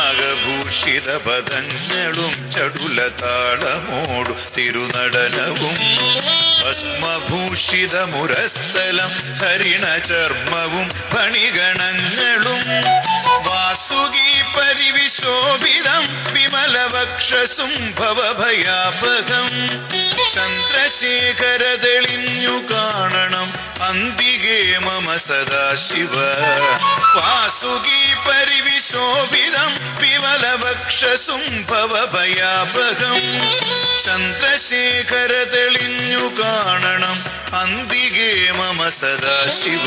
ആകഭൂഷിത പദങ്ങളും ചടുലതാളമോടു തിരുനടനവും ഭസ്മഭൂഷിതമുരസ്ഥലം ഹരിണചർമ്മവും ഫണിഗണങ്ങളും. വാസുകി പരിവിശോഭിതം വിമലവക്ഷസും ഭവഭയാപകം ചന്ദ്രശേഖര തെളിഞ്ഞു കാണണം അന്തികേ മമ സദാശിവ. വാസുകി പരിവിശോഭിതം വിമലവക്ഷസും ഭവഭയാപകം ചന്ദ്രശേഖര തെളിഞ്ഞു കാണണം അന്തികേ മമ സദാശിവ.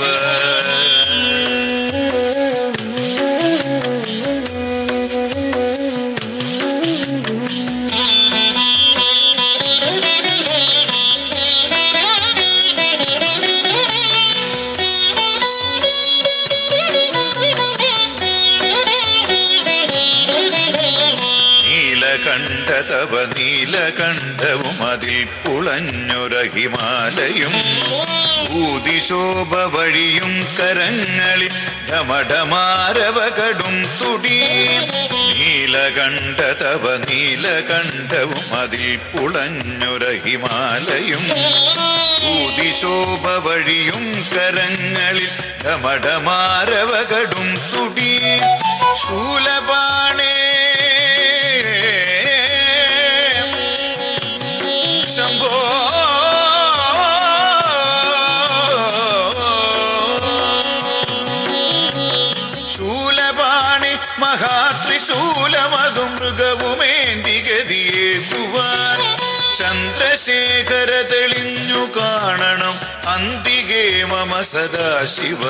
തവ നീലകണ്ഠവും അതിൽ പുളഞ്ഞൊര ഹിമാലയും ഭൂതിശോഭ വഴിയും കരങ്ങളിൽ ഢമഢമാരവകടും തുടി. നീലകണ്ഠ തവ നീലകണ്ഠവും അതിൽ പുളഞ്ഞൊര ഹിമാലയും ഭൂതിശോഭ വഴിയും കരങ്ങളിൽ ഢമഢമാരവകടും തുടി. ശൂലപാണേ ശംഭോ ശൂലപാണി മഹാത്രിശൂലമതു മൃഗവുമേന്തിഗതിയേകുവാൻ ചന്ദ്രശേഖര തെളിഞ്ഞു കാണണം അന്തികേ മമ സദാശിവ.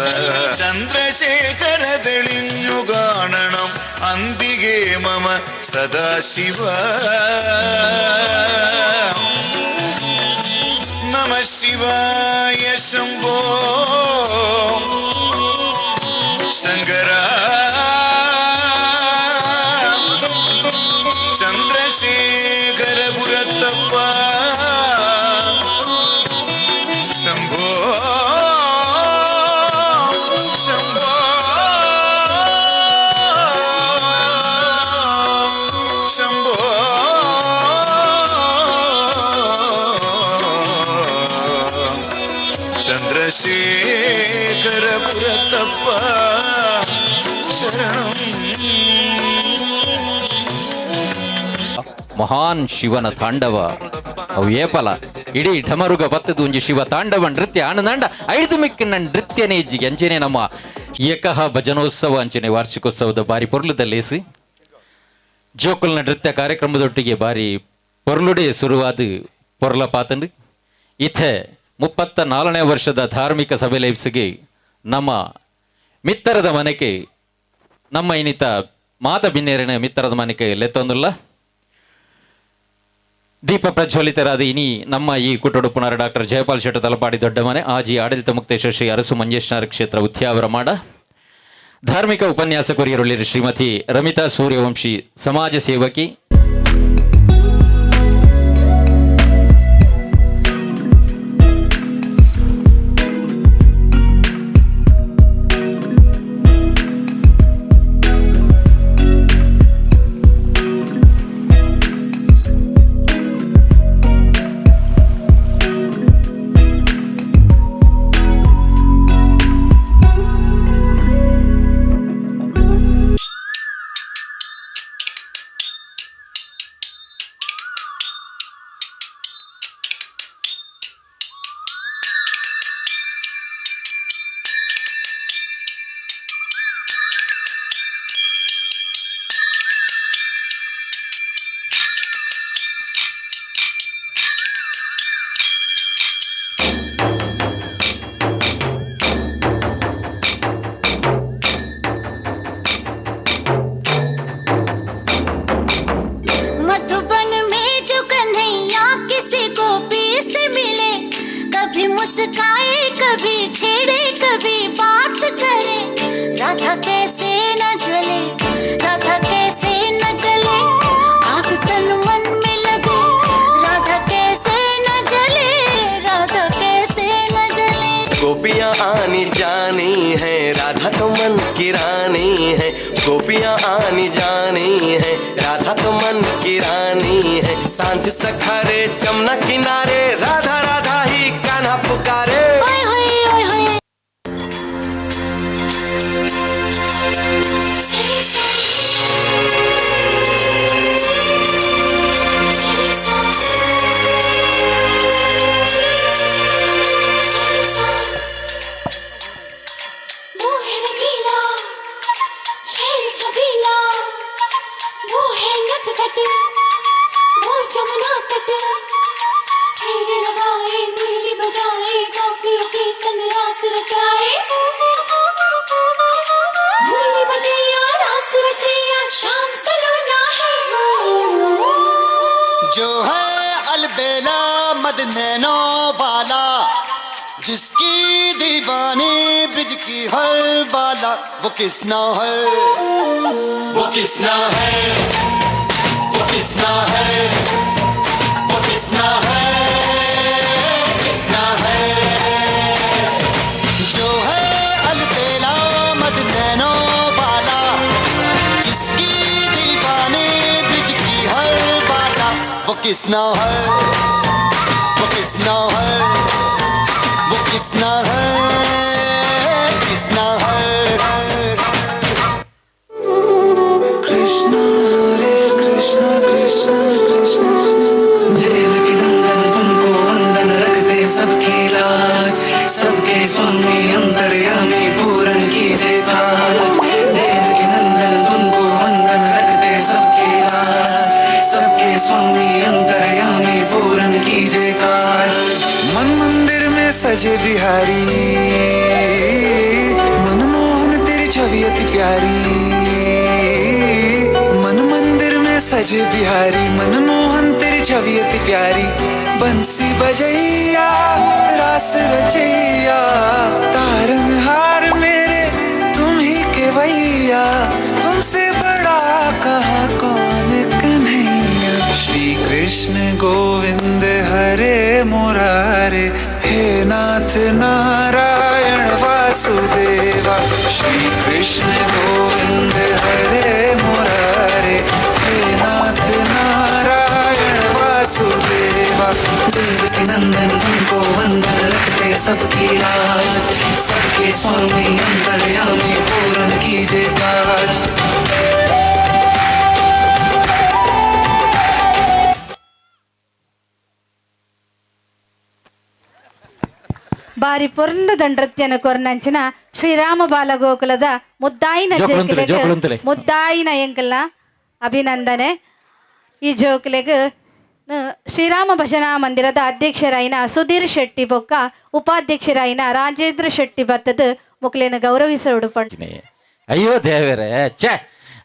ചന്ദ്രശേഖര തെളിഞ്ഞു കാണണം അന്തികേ മമ സദാശിവ. നമ ശിവായ ശംഭോ ശങ്കര. ചന്ദ്രശേഖര പുരത്തപ്പ ശംഭോ ശംഭോ ശംഭോ. ചന്ദ്രശേഖര പുരത്തപ്പ ಶರಣಂ. ಮಹಾನ್ ಶಿವನ ತಾಂಡವ ಅವು ಏಪಲ ಇಡೀ ಢಮರುಗ ಬತ್ತದು ಒಂಜಿ ಶಿವ ತಾಂಡವ ನೃತ್ಯ ಆನಂದ ಐದು ಮಿಕ್ಕಿನ ನೃತ್ಯ ನೇಜಿಗೆ ಅಂಚನೆ ನಮ್ಮ ಏಕಹ ಭಜನೋತ್ಸವ ಅಂಚನೆ ವಾರ್ಷಿಕೋತ್ಸವದ ಬಾರಿ ಪೊರ್ಲುದಲ್ಲೇಸಿ ಜೋಕುಲ್ನ ನೃತ್ಯ ಕಾರ್ಯಕ್ರಮದೊಟ್ಟಿಗೆ ಬಾರಿ ಪೊರ್ಲುಡೆ ಶುರುವಾದ ಪೊರ್ಲ ಪಾತಂಡು ಇತ್ತೆ 34ನೇ ವರ್ಷದ ಧಾರ್ಮಿಕ ಸಭೆ ಲೈಫ್ಸ್ಗೆ ನಮ್ಮ ಮಿತ್ತರದ ಮನೆಗೆ ನಮ್ಮ ಇನ್ನಿತ ಮಾತ ಬಿನ್ನೇರಿನ ಮಿತ್ತರದ ಮನೆಗೆ ಲೆತ್ತೊಂದುಲ್ಲ ದೀಪ ಪ್ರಜ್ವಲಿತರಾದ ಇನಿ ನಮ್ಮ ಈ ಕುಟುಡುಪುನರ ಡಾಕ್ಟರ್ ಜಯಪಾಲ್ ಶೆಟ್ಟಿ ತಲಪಾಡಿ ದೊಡ್ಡ ಮನೆ ಆಜಿ ಆಡಳಿತ ಮುಕ್ತೇಶ್ವರ ಶ್ರೀ ಅರಸು ಮಂಜೇಶ್ವರ ಕ್ಷೇತ್ರ ಉತ್ಯಾವರ ಮಾಡ ಧಾರ್ಮಿಕ ಉಪನ್ಯಾಸಕರಿಯರುಳ್ಳಿರು ಶ್ರೀಮತಿ ರಮಿತಾ ಸೂರ್ಯವಂಶಿ ಸಮಾಜ ಸೇವಕಿ आनी जानी है, राधा तो मन की रानी है। गोपियाँ आनी जानी है, राधा तो मन की रानी है। सांझ सखारे जमुना किनारे, राधा राधा ही कान्हा पुकारे। वो है रंगीला, शेर छबीला, वो है नटखट, वो जमुना तट। फेरे लगाए, मुरली बजाए, गोपियों के संग रास रचाए। मुरली बजैया, रास रचैया, शाम सलोना है। जो है अलबेला मद नैनो वाला, जिसकी दीवानी ब्रिज की हर बाला, वो किसना है, वो किसना है, वो किसना है, वो किसना है, किसना है। जो है अलबेला मद नैनो वाला, जिसकी दीवानी ब्रिज की हर बाला, वो किसना है, वो किसना है, वो किसना है, किसना है। कृष्णा हरे कृष्णा कृष्णा कृष्णा, देव की नंदन तुमको वंदन, रखते सबकी लाज, सबके स्वामी अंतर्यामी पूरन कीजिए काज। देव की नंदन तुमको वंदन, रखते सबकी लाज, सबके स्वामी अंतर्यामी पूरन कीजिए काज। मन मंदिर में सजे बिहारी, मनमोहन तेरी छवि अति प्यारी। मन मंदिर में सजे बिहारी, मनमोहन तेरी छवि अति प्यारी। बंसी बजैया, रास रचैया, तारनहार मेरे तुम ही के भैया। तुमसे बड़ा कहाँ कौन कन्हैया। श्री कृष्ण गोविंद हरे मुरारे, हे नाथ नारायण वासुदेवा। श्री कृष्ण गोविंद हरे मुरारे, हे नाथ नारायण वासुदेवा। देव की नंदन तुमको वंदन, रखते सबकी लाज, सबके स्वामी अंतर्यामी पूरन कीजिए काज। ಬಾರಿ ಪೊರ್ಲುದ ನೃತ್ಯನ ಕೊರ್ನಂಚಿನ ಶ್ರೀರಾಮ ಬಾಲಗೋಕುಲದ ಮುದ್ದಾಯಿನ ಜೋಕುಲೆಗ್ ಮುದ್ದಾಯಿನ ಎಂಕಲ್ನ ಅಭಿನಂದನೆ. ಈ ಜೋಕುಲೆಗ್ ಶ್ರೀರಾಮ ಭಜನಾ ಮಂದಿರದ ಅಧ್ಯಕ್ಷರಾಯಿನ ಸುಧೀರ್ ಶೆಟ್ಟಿ ಬೊಕ್ಕ ಉಪಾಧ್ಯಕ್ಷರಾಯಿನ ರಾಜೇಂದ್ರ ಶೆಟ್ಟಿ ಬತ್ತದ ಮುಕ್ಲೇನ ಗೌರವಿಸೋಡು ಪಂಚನೆ. ಅಯ್ಯೋ ದೇವರೇ ಛೇ,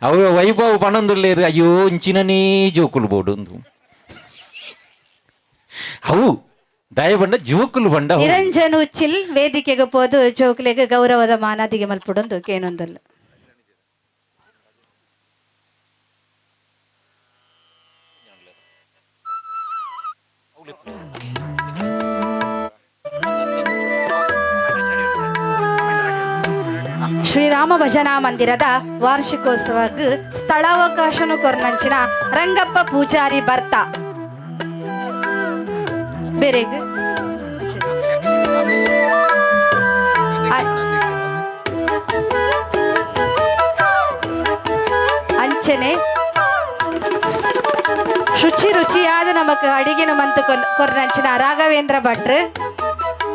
ಅವು ವೈಭವ ಪಣಂದುಲ್ಲೇರು. ಅಯ್ಯೋ ಇಂಚಿನನೇ ಜೋಕುಲು ಬೋಡು ಅವು ದಯಬಂಡ ಜೋಕುಲು ಬಂಡ. ನಿರಂಜನ್ ಉಚ್ಚಿಲ್ ವೇದಿಕೆಗೆ ಹೋದು ಜೋಕುಲೆಗೆ ಗೌರವದ ಮಾನದಿಗೆ ಮಲ್ಪಡೊಂದು ಕೇನೊಂದಲ್ಲ. ಶ್ರೀರಾಮ ಭಜನಾ ಮಂದಿರದ ವಾರ್ಷಿಕೋತ್ಸವಕ್ಕೆ ಸ್ಥಳಾವಕಾಶನು ಕೊರ್ನಂಚಿನ ರಂಗಪ್ಪ ಪೂಜಾರಿ ಬರ್ತಾ ಬೇರೆಗೆ ಅಂಚನೆ ರುಚಿಯಾದ ನಮಕ್ ಅಡಿಗೆನ ಮಂತು ಕೊರ್ನಂಚಿನ ರಾಘವೇಂದ್ರ ಭಟ್ರು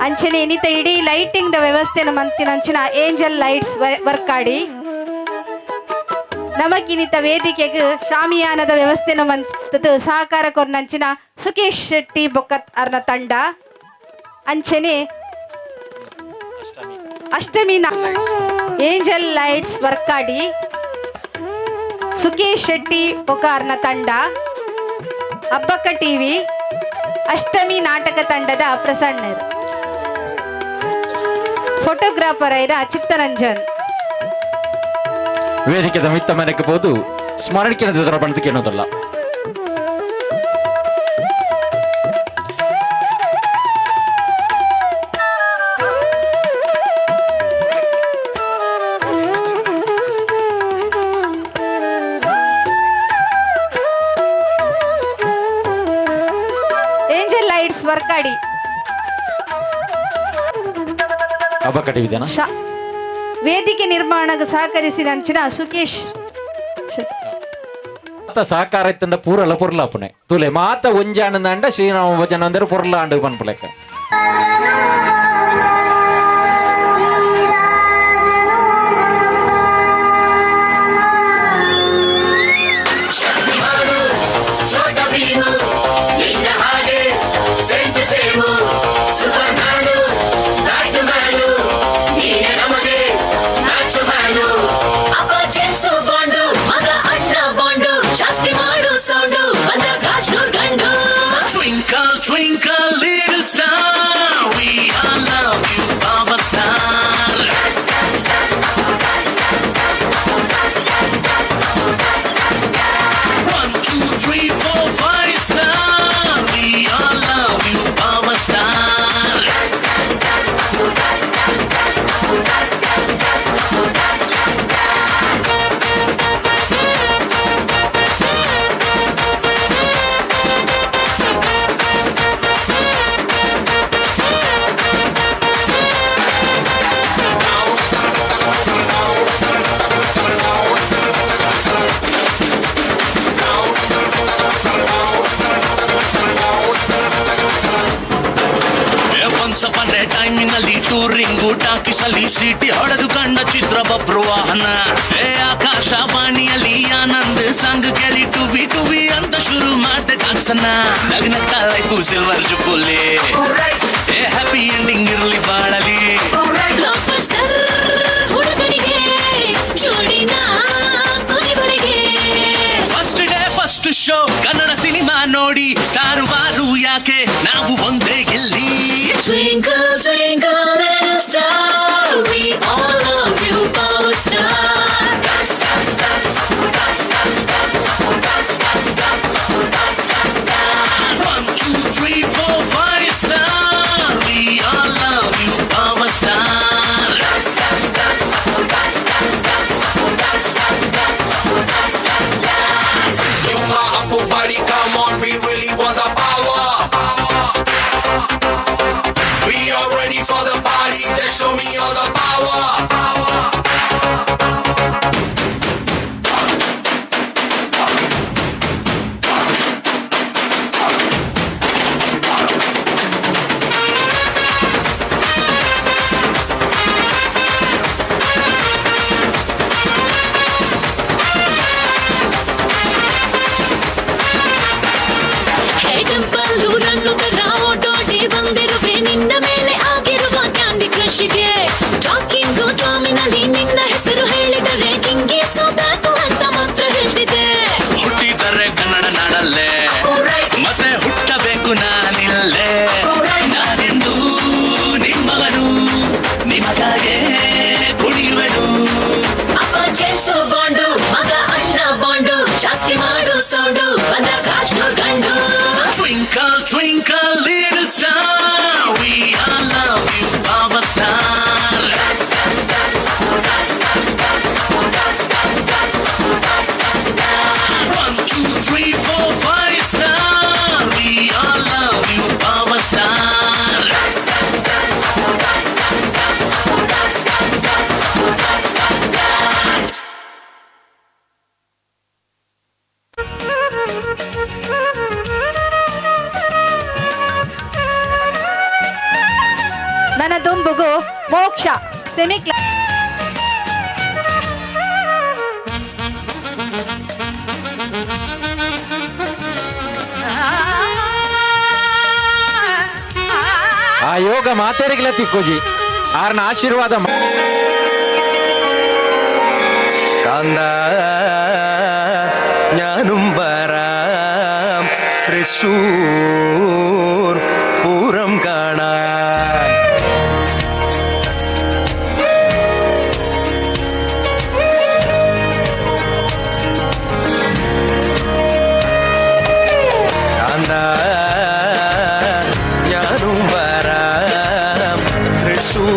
ಅಂಚನೆ ಇನ್ನಿತ ಇಡೀ ಲೈಟಿಂಗ್ ದ ವ್ಯವಸ್ಥೆನ ಮಂತಿನಂಚಿನ ಏಂಜಲ್ ಲೈಟ್ಸ್ ವರ್ಕಾಡಿ ನಮಕಿನಿತ ವೇದಿಕೆಗೆ ಶಾಮಿಯಾನದ ವ್ಯವಸ್ಥೆನ ಮಂತದ ಸಹಕಾರ ಕೊರ್ನಂಚಿನ ಸುಕೇಶ್ ಶೆಟ್ಟಿ ಬೊಕ್ಕತ್ ಅರ್ನ ತಂಡ ಅಂಚನೆ ಅಷ್ಟಮಿನ ಏಂಜಲ್ ಲೈಟ್ಸ್ ವರ್ಕಾಡಿ ಸುಕೇಶ್ ಶೆಟ್ಟಿ ಬೊಕಾರ್ನ ತಂಡ ಅಬ್ಬಕ್ಕ ಟಿವಿ ಅಷ್ಟಮಿ ನಾಟಕ ತಂಡದ ಪ್ರಸನ್ನರು ಫೋಟೋಗ್ರಾಫರ್ ಐರ ಚಿತ್ತರಂಜನ್ ವೇದಿಕೆ ಮಿತ್ತ ಮನೆಗೆ ಹೋದು ಸ್ಮರಣಿಕೆ ಬಂದಕ್ಕೆ ಅನ್ನೋದಲ್ಲ. ಬಕಟಿವಿದೆನಾ ವೇದಿಕೆ ನಿರ್ಮಾಣಕ್ಕೆ ಸಹಕರಿಸಿದಂಚಿನ ಸುಕೇಶ್ ಸಹಕಾರ ಇತ್ತಂಡ ಪೂರಲ ಪುರ್ಲಾಪುಣೆ ತುಲೆ ಮಾತ ಒಂಜಾಣಂದ ಶ್ರೀರಾಮ ಭಜನ ಅಂದ್ರೆ ಪುರ್ಲ ಆಂಡು ಪನ್ಪುಲೆಕ್ಕ Twinkle little star, we all love you, Baba Star. 1, 2, 3, 4, 5 star, we all love you, Baba Star. ಟೈಮಿನಲ್ಲಿ ಟೂರಿಂಗು ಟಾಕಿಸಲಿ ಸಿಟಿ ಹೊಡೆದು ಕಂಡ ಚಿತ್ರ ಬಬ್ರು ವಾಹನ ಆಕಾಶವಾಣಿಯಲ್ಲಿ ಆನಂದ್ ಸಾಂಗ್ ಕೇಳಿ ಟುವಿ ಟುವಿ ಅಂತ ಶುರು ಮಾಡ್ದೆ ಡಾನ್ಸನ್ನ ನಗ್ನಕ್ಕ ಲೈಫು ಸಿಲ್ವರ್ ಜುಬ್ಬುಲ್ಲಿ ಹ್ಯಾಪಿ ಎಂಡಿಂಗ್ ಇರ್ಲಿ ಬಾಳಲಿ first day first show Kannada cinema ನೋಡಿ ಸ್ಟಾರು ಬಾರು ಯಾಕೆ ನಾವು ಒಂದೇ ಗೆಲ್ಲಿ Twinkle, twinkle, little star, we all love you, Power Star. Dance, dance, dance, dance, dance, dance, dance, dance, dance, dance, dance, dance. 1, 2, 3, 4, 5 star, we all love you, Power Star. Dance, dance, dance, dance, dance, dance, dance, dance, dance, dance, dance, dance. You my Apple buddy, come on, we really want the power. We are ready for the party, just show me all the power. Talking ಟಾಮಿನಲ್ಲಿ ನಿನ್ನ ಹೆಸರು ಹೇಳಿದರೆ ಕಿಂಗಿ ಸೋಬೇಕು ಅಂತ ಮಾತ್ರ ಹೇಳ್ತಿದ್ದೆ ಹುಟ್ಟಿದರೆ ಕನ್ನಡ ನಾಡಲ್ಲೇ ಮತ್ತೆ ಹುಟ್ಟಬೇಕು ನಾನಿಲ್ಲೇ ನಾನೆಂದು ನಿಮ್ಮವನು ನಿಮಗಾಗೆ ಕುಡಿಯುವೆನು ಅಪ್ಪ ಜೇಮ್ಸು ಬಾಂಡು ಮಗ ಅಣ್ಣ ಬಾಂಡು ಜಾಸ್ತಿ ಮಾಡು ಸೌಂಡು ಬಂದ ಕಾಶ್ನೂರ್ ಗಂಡು Twinkle, twinkle, little star, we all love you, Baba Star. Dance, dance, dance, dance, dance, dance, dance, dance, dance, dance, dance, dance. 1, 2, 3, 4, 5 star, we all love you, Baba Star. Dance, dance, dance, dance, dance, dance, dance, dance, dance, dance, dance. ನನ್ನ ದುಂಬುಗು ಮೋಕ್ಷ semi ಆ ಯೋಗ ಮಾತೇರಿಗಿಲ್ಲ ತಿಕ್ಕೋಜಿ ಆರ್ನ ಆಶೀರ್ವಾದ കാന്ത ഞാനും വരാം തൃശൂർ പൂരം കാണാൻ കാന്ത ഞാനും വരാം തൃശൂർ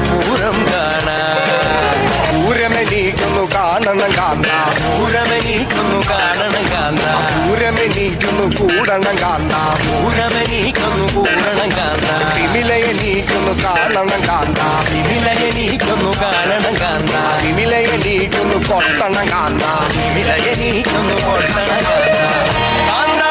പൂരം കാണാൻ പൂരമെനിക്കൊന്നു കാണണം കാന്ത പൂരമെനിക്കൊന്നു കാണണം കാന്ത പൂരമെനിക്ക് നീക്കുന്നു കൂടണം കാന്ത പൂരമേ നീക്കുന്നു കൂടണം കാന്ത വിമിലയെ നീക്കുന്നു കാണണം കാന്ത വിമിലയെ നീക്കുന്നു കാണണം കാന്ത വിമിലയെ നീക്കുന്നു കൊട്ടണം കാന്ത വിമിലയെ നീക്കുന്നു കൊട്ടണം കാന്ത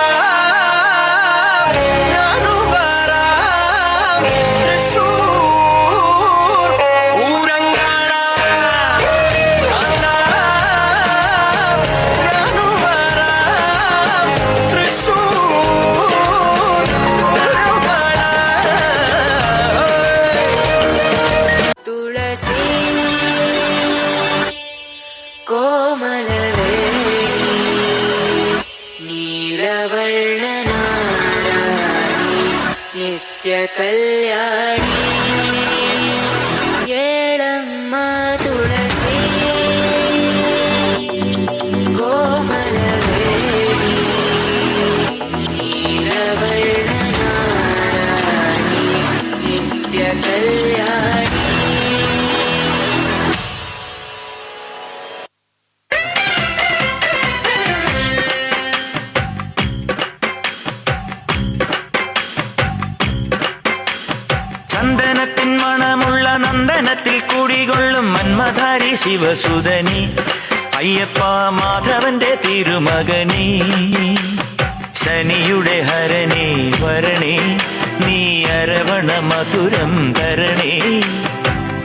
ನಿತ್ಯ ಕಲ್ಯಾಣಿ ಏಳಮ್ಮ ತುಳಸಿ ಕೋಮಲವೇಣಿ ನೀಲವರ್ಣ ನಾರಾಯಣಿ ನಿತ್ಯ ಕಲ್ಯಾಣಿ. ചന്ദനത്തിൻ മണമുള്ള നന്ദനത്തിൽ കൂടികൊള്ളും മന്മധാരി ശിവസുതനി അയ്യപ്പ മാധവന്റെ തിരുമകനി ശനിയുടെ ഹരണി വരണി നീ അരവണ മധുരം തരണി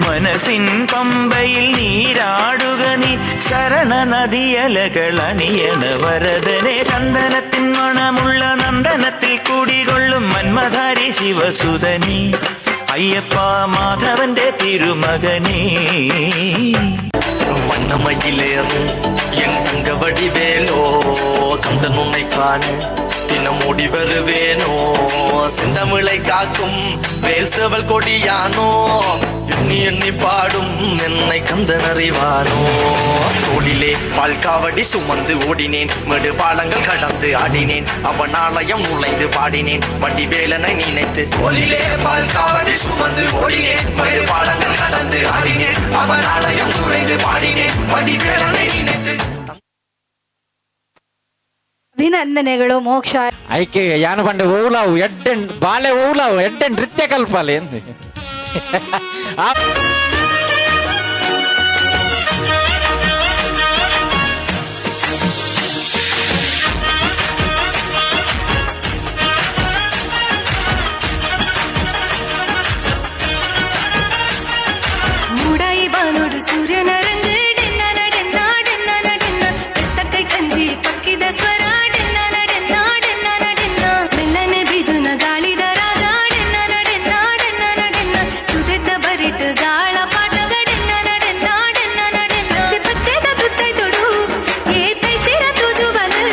മനസ്സിൻ പമ്പയിൽ നീരാടുക നീ ശരണ നദിയലകൾ അണിയണ വരദനെ ചന്ദനത്തിൻ മണമുള്ള നന്ദനത്തിൽ കൂടികൊള്ളും മന്മധാരി ശിവസുതനി അയ്യപ്പ മാധവന്റെ തിരുമകനേ. வண்ணமயிலேறு என் தங்க வடிவேலோ கந்தன் உன்னை காண தினம் ஓடி வருவேனோ செந்தமிழை காக்கும் வேல் செவல் கொடியானோ எண்ணி எண்ணி பாடும் என்னை கந்தன் அறிவானோ தோளிலே பால்காவடி சுமந்து ஓடினேன் மேடு பாலங்கள் கடந்து ஆடினேன் அவன் ஆலயம் நுழைந்து பாடினேன் வடிவேலனை நினைத்து தோளிலே பால்காவடி சுமந்து ஓடினேன் மேடு பாலங்கள் கடந்து ஆடினேன் அவன் ஆலயம் நுழைந்து பாடினேன் வடிவேலனை நினைத்து. ಅಭಿನಂದನೆಗಳು ಮೋಕ್ಷ. ಐಕೆ ಯಾನು ಬಂಡೆ ಓಲಾವು ಎಡ್ಡೆನ್ ಬಾಲೆ ಓಲಾವು ಎಡ್ಡೆನ್ ನೃತ್ಯ ಕಲ್ಪಲೆ ಎಂದು ಮೂಡಾಯಿ ಬಾನುಡು ಸೂರ್ಯನ ರಂಗ ಡೆನ್ನ ನಡೆನ್ನ ಡೆನ್ನ ನಡೆನ್ನ ಬೆತ್ತಕ್ಕೈ ಕಂಜಿ ಪಕ್ಕಿದ ಸ್ವರ ಡೆನ್ನ ನಡೆನ್ನ ಡೆನ್ನ ನಡೆನ್ನ ಮೆಲ್ಲನೆ ಬಿಜುನ ಗಾಳಿದ ರಾಗ ಡೆನ್ನ ನಡೆನ್ನ ಡೆನ್ನ ನಡೆನ್ನ ಸುದೆತ್ತ ಬರಿಟ್ ಗಾಳ ಪಾಠಗ ಡೆನ್ನ ನಡೆನ್ನ ಡೆನ್ನ ನಡೆನ್ನ ಪಚ್ಚೆ ಪಚ್ಚೆದ ತುತ್ತೈ ತೊಡು ಏತೈ ಸಿರ ತುಜುವಲು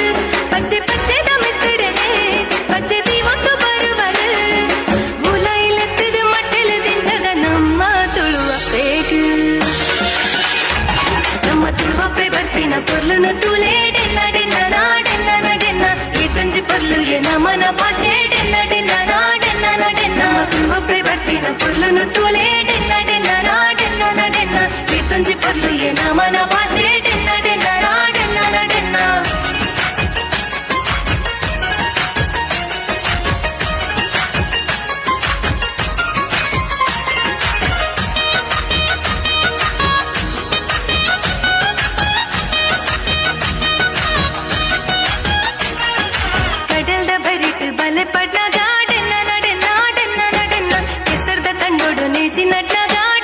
ಪಚ್ಚೆ ಪಚ್ಚೆದ ಮೆತ್ತಡೆನೆ ಪಚ್ಚೆ ದೀವತ್ತು ಬರುವಲು ಮುಲೈಲೆತ್ತದ ಮಟ್ಟೆಲೆ ದಿಂಜಗ ನಮ್ಮ ತುಳುವ ಪೇಟು ನಮ್ಮ ತುಳುವಪ್ಪೆ ಬರ್ಪಿನ ಪೊರ್ಲುನ ತುಲೆ ಡೆನ್ನ ಡೆನ್ನ ನಾಡೆನ್ನ ನಡೆನ್ನ ಈ ತಂಜಿ ಪೊರ್ಲು ಎ ನಮನ ಭಾಷೆ ಡೆನ್ನ ಡೆನ್ನ ನಾಡೆನ್ನ ನಡೆನ್ನ ನಮ್ಮ ತುಳುವಪ್ಪೆ ಬರ್ಪಿನ ಪೊರ್ಲುನ ತುಲೆ ಡೆನ್ನ ಡೆನ್ನ ನಾಡೆನ್ನ ನಡೆನ್ನ ಈ ತಂಜಿ ಪೊರ್ಲು ಎ ನಮನ ಭಾಷೆ ಡೆನ್ನ ಡೆನ್ನ ನಾಡೆನ್ನ ನಡೆನ್ನ. ಕಡಲ್ದ ಬರಿಟ್ ಬಲೆ ಪಡ್ನ ಗಾಡೆನ್ನ ನಡೆನ್ನ ಡೆನ್ನ ನಡೆನ್ನ ಕೆಸರ್ದ ಕಂಡೋಡು ನೇಜಿ ನಡ್ನ ಗಾಡ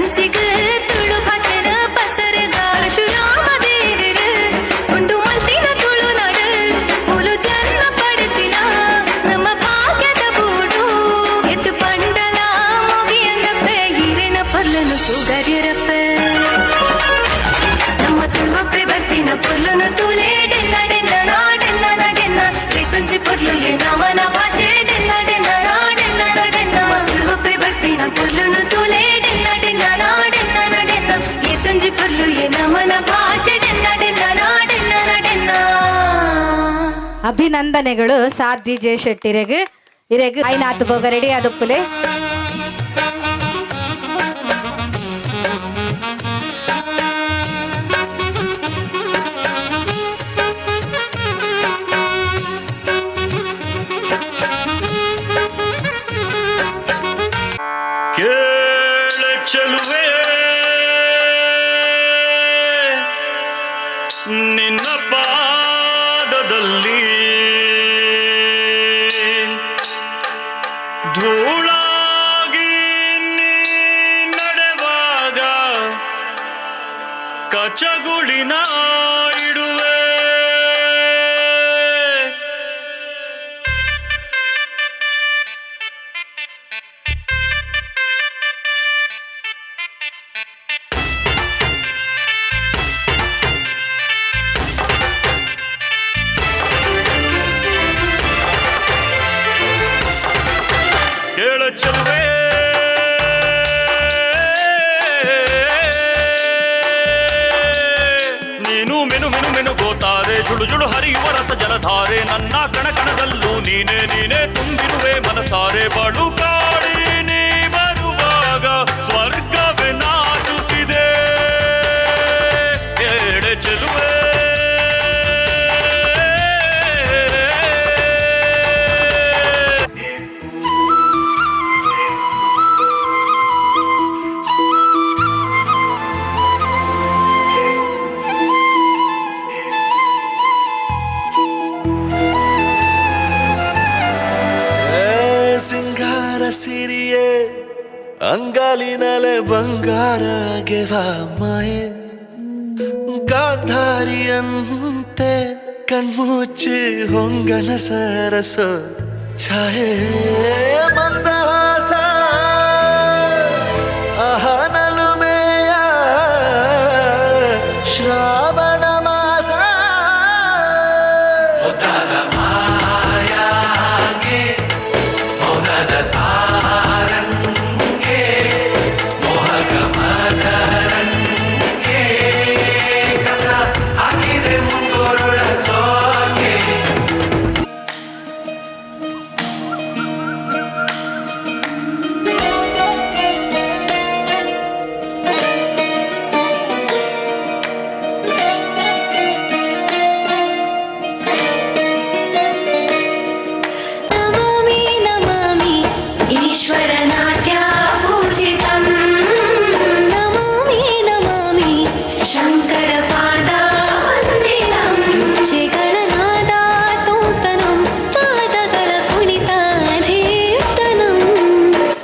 ಅಂಚಿಗ ತುಳು ಭಾಷೆನ ಪಸರಗ ಪರಶುರಾಮ ದೇವರ ಉಂಟು ಮಲ್ತಿನ ತುಳು ನಡ ಮುಲು ಜನ್ಮ ಪಡೆತಿನ ನಮ್ಮ ಭಾಗ್ಯದ ಬೂಡು ಎತ್ತು ಪಂಡಲ ಮುಗಿಯನ್ನಪ್ಪ ಹಿರಿನ ಪಲ್ಲನು ಸುಗರಿರಪ್ಪ ನಮ್ಮ ತುಳುವಪ್ಪೆ ಬರ್ತಿನ ಪಲ್ಲನು ತುಲೆ ಡೆನ್ನ ಡೆನ್ನ ನಾಡೆನ್ನ ನಡೆನ್ನ ತುಂಜಿ ಪೊರ್ಲು ನವನ ಭಾಷೆ ಡೆನ್ನ ಡೆನ್ನ ನಾಡೆನ್ನ ನಡೆನ್ನ ತುಳುವಪ್ಪೆ ಬರ್ತಿನ ಪಲ್ಲನು ತುಲೆ ಡೆನ್ನ ಡೆನ್ನ ನಾಡೆನ್ನ ನಡೆನ್ನ ತುಂಜಿ ಪೊರ್ಲು ನವನ ಭಾಷೆ ಡೆನ್ನ ಡೆನ್ನ ನಾಡೆನ್ನ ನಡೆನ್ನ. ಅಭಿನಂದನೆಗಳು ಸಾಧ್ವಿ ಜೆ ಶೆಟ್ಟಿರೆಗ್ ಇರೆಗ್ ಐನಾತ್ ಬೋಗ ರೆಡಿ ಆದಪ್ಪಲೆ ಕೇಳ ಚೆಲುವೆ ನಿನ್ನ ಪಾದದಲ್ಲಿ ಧೂಳಾಗಿ ನೀ ನಡೆವಾಗ ಕಚಗುಳಿನ ಇಡುವೆ ಕೇಳ ಚೆಲುವೆ ನೀನು ಮೆನು ಮೆನು ಮೆನು ಗೋತಾರೆ ಜುಳು ಜುಳು ಹರಿಯುವ ರಸ ಜಲಧಾರೆ ನನ್ನ ಕಣ ಕಣದಲ್ಲೂ ನೀನೇ ನೀನೇ ತುಂಬಿರುವೆ ಮನಸಾರೆ ಬಾಳು ಕಾಡಿ ನೀ ಬರುವಾಗ ಸ್ವರ್ಗವೇ ನಾಚುತ್ತಿದೆ ಕೇಳ ಚೆಲುವೆ ಸಿಂಗಾರ ಸಿರಿಯೇ ಅಂಗಾಲಿನಲೆ ಬಂಗಾರ ಗೆವ ಮಾಯೆ ಗಾಂಧಾರಿಯಂತೆ ಕಣ್ಮುಚ್ಚಿ ಹೊಂಗನ ಸರಸ ಛಾಯೆ ಮಂದಹಾಸ ಅಹನಲುಮೆಯ ಶ್ರಾವಣ ಮಾಸ ನಮಾಮಿ ನಮಾಮಿ ಈಶ್ವರ ನಾಟ್ಯ ಪೂಜಿತಂ ನಮಾಮಿ ನಮಾಮಿ ಶಂಕರ ಪಾದ ವಂದಿತಂ ಹೆಜ್ಜೆಗಳ ನಾದ ತೋತನಂ ಪಾದಗಳ ಕುಣಿತ ಧೀರ್ತನಂ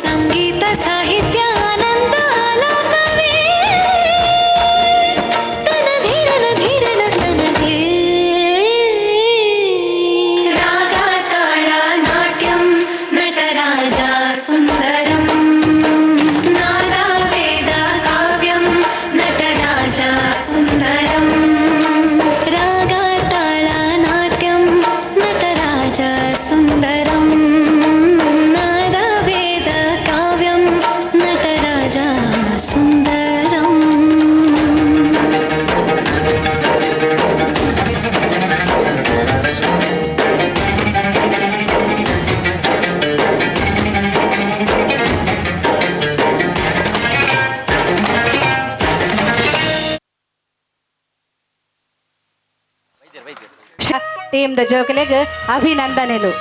ಸಂಗೀತ ಸಾಹಿತ್ಯ ಆನಂದ ಆಲಾಪವೇ ತನ ಧೀರನ ಧೀರನ ತನದೇ ರಾಗ ತಾಳ ನಾಟ್ಯಂ ನಟರಾಜ ಸುಂದರಂ ನಾದ ವೇದ ಕಾವ್ಯಂ ನಟರಾಜ ಸುಂದರಂ ರಾಗ ತಾಳ ನಾಟ್ಯಂ ನಟರಾಜ ಸುಂದರಂ ನಾದ ವೇದ ಕಾವ್ಯಂ ನಟರಾಜ ಸುಂದರಂ. ಟೀಮ್ ದ ಜೋಕಲೆಗ್ ಅಭಿನಂದನೆಲು.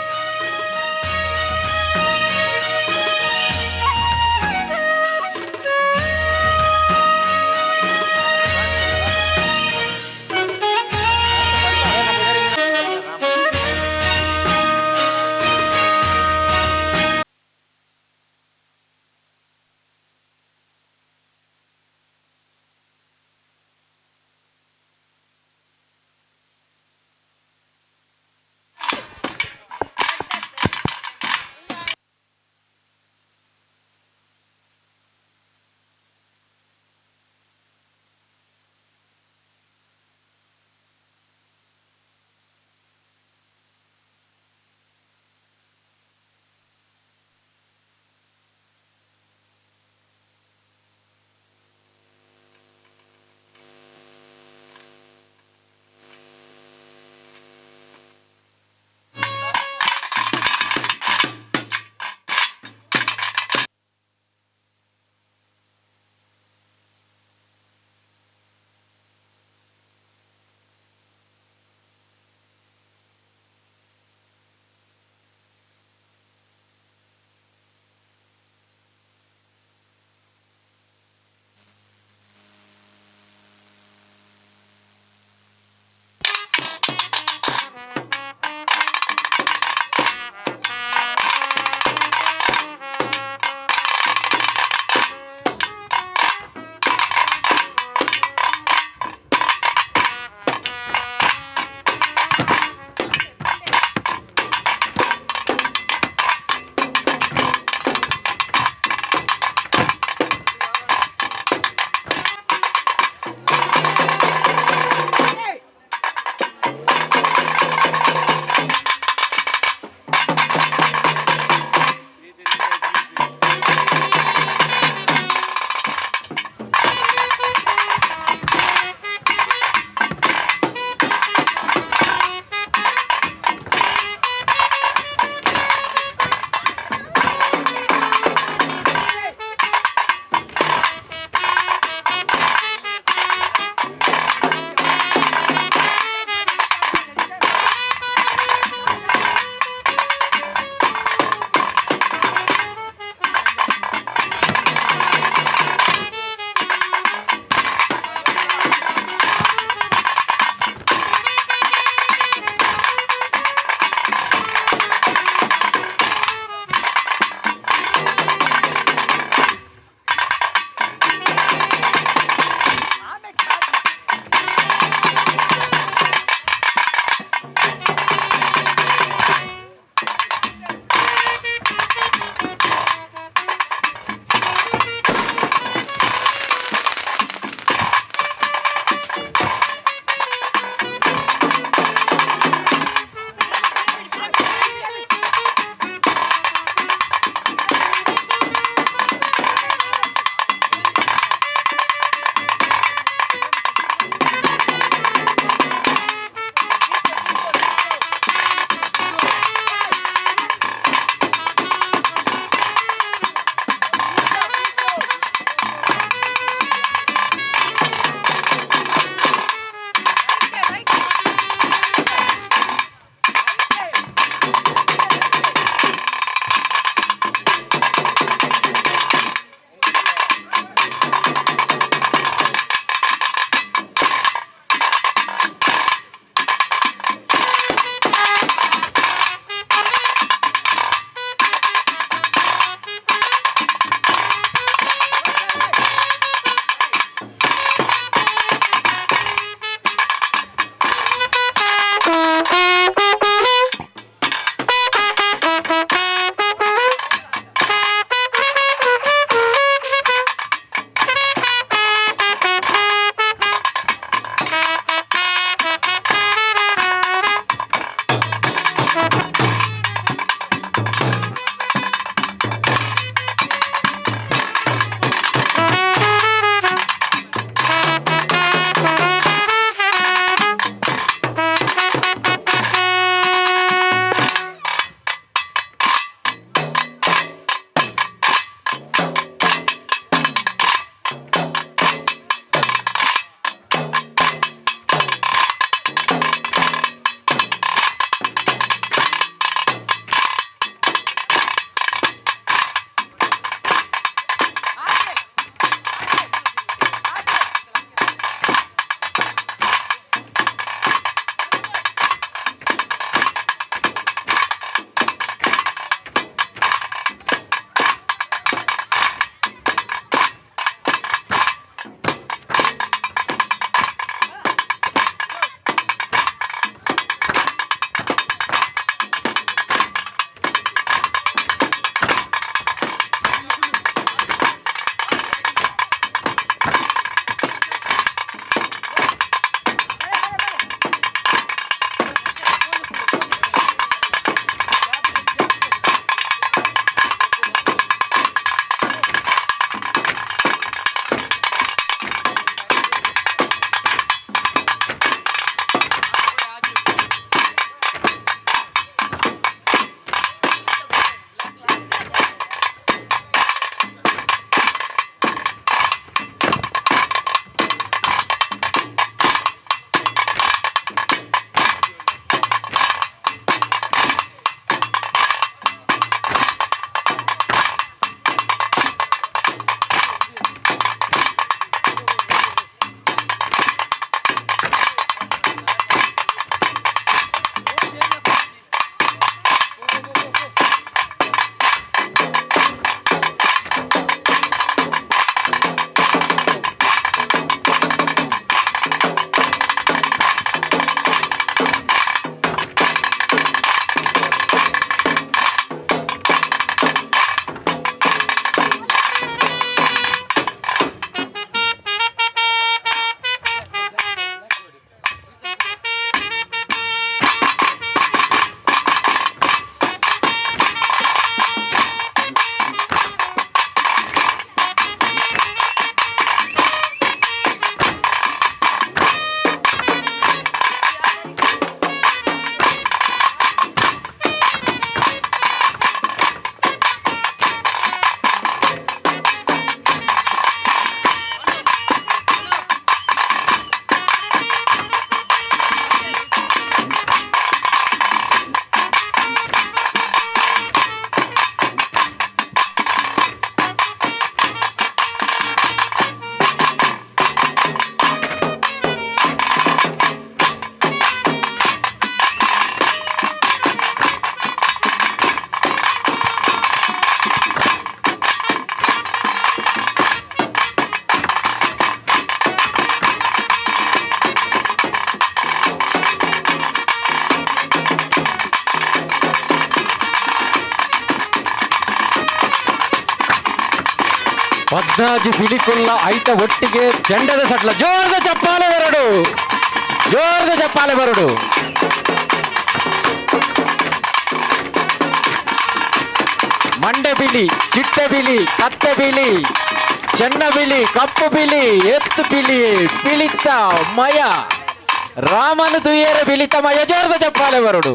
ಪದ್ನಾಜು ಬಿಳಿಕುಲ್ಲ ಐತ ಒಟ್ಟಿಗೆ ಚೆಂಡದ ಸಟ್ಲ ಜೋರದ ಚಪ್ಪಾಲೆ ಬರಡು, ಜೋರದ ಚಪ್ಪಾಲೆ ಬರಡು. ಮಂಡೆ ಬಿಳಿ, ಚಿಟ್ಟೆ ಬಿಳಿ, ಕತ್ತೆ ಬಿಳಿ, ಚೆನ್ನ ಬಿಳಿ, ಕಪ್ಪು ಬಿಳಿ, ಎತ್ತು ಬಿಳಿ, ಬಿಳಿತ ಮಯ, ರಾಮನ ತುಯ್ಯರ ಬಿಳಿತ ಮಯ, ಜೋರದ ಚಪ್ಪಾಲೆ ಬರಡು.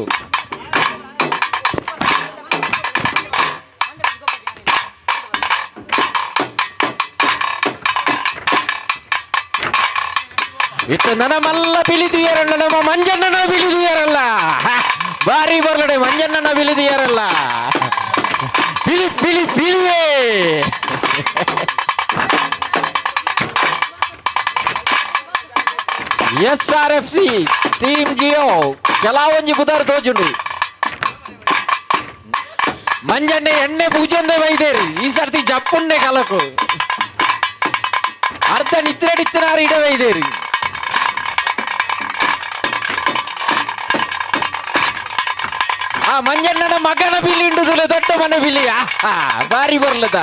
ಇತ್ತ ನನ್ನ ಮಲ್ಲ ಬಿಳಿದುಯರಲ್ಲ, ನಮ್ಮ ಮಂಜಣ್ಣನ ಬಿಳಿದುಯರಲ್ಲ, ಬಾರಿ ಬರ್ಲಡೆ ಮಂಜಣ್ಣನ ಬಿಳಿದುಯರಲ್ಲ, ಬಿಳಿ ಬಿಳಿ ಬಿಳಿವೇ. SRFC ಟೀಮ್ ಜಿಯೋ ಕೆಲವೊಂಜಿ ಬುಧಾರ ತೋಜುಂಡು. ಮಂಜಣ್ಣೆ ಎಣ್ಣೆ ಪೂಜಂದೆ ಬೈದೇರಿ ಈ ಸರ್ತಿ ಜಪ್ಪುಂಡೆ ಕಲಕು ಅರ್ಧ ನಿತ್ರೆಡಿತ್ತಿನಾರು ಇಡ ಬೈದೇರಿ. ಆ ಮಂಜಣ್ಣನ ಮಗನ ಬಿಲಿ ಇಂಡುದಿಲ್ಲ, ದೊಡ್ಡ ಮನೆ ಬಿಲಿ ಬಾರಿ ಬರ್ಲದ.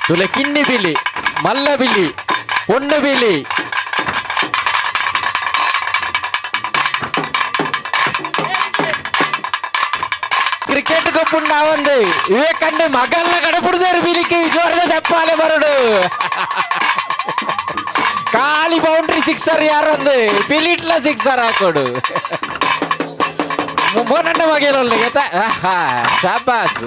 ತುಲೆ ಕಿನ್ನಿ ಬಿಲಿ, ಮಲ್ಲ ಬಿಲಿ, பொண்ணு ಬಿಲಿ, ಕ್ರಿಕೆಟ್ ಕಪ್ಪುಂಡ ಒಂದು ಇವೇ ಕಂಡು ಮಗಲ್ನ ಕಡಪುಡ್ದಾರು ಬಿಲಿಕ್ಕೆ ಜೋರದ ಚಪ್ಪಾಲೆ ಬರಡು. ಖಾಲಿ ಬೌಂಡ್ರಿ ಸಿಕ್ಸರ್ ಯಾರೊಂದು ಪಿಲಿಟ್ಲ ಸಿಕ್ಸರ್ ಹಾಕೋಡು. ಮೋನಣ್ಣ ಮಗೇಲೊಲ್ಲ ಶಾಬಾಸ್.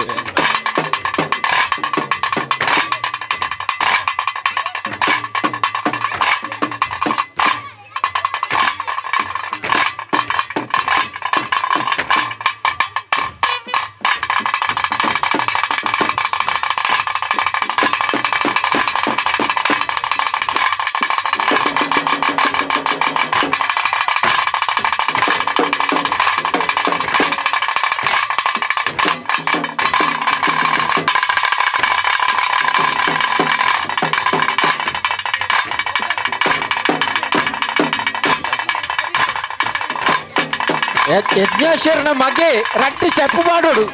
ಯಜ್ಞೇಶ್ವರನ ಮಗೆ ರಟ್ಟಿ ಸೆಪ್ಪು ಮಾಡೋಡು.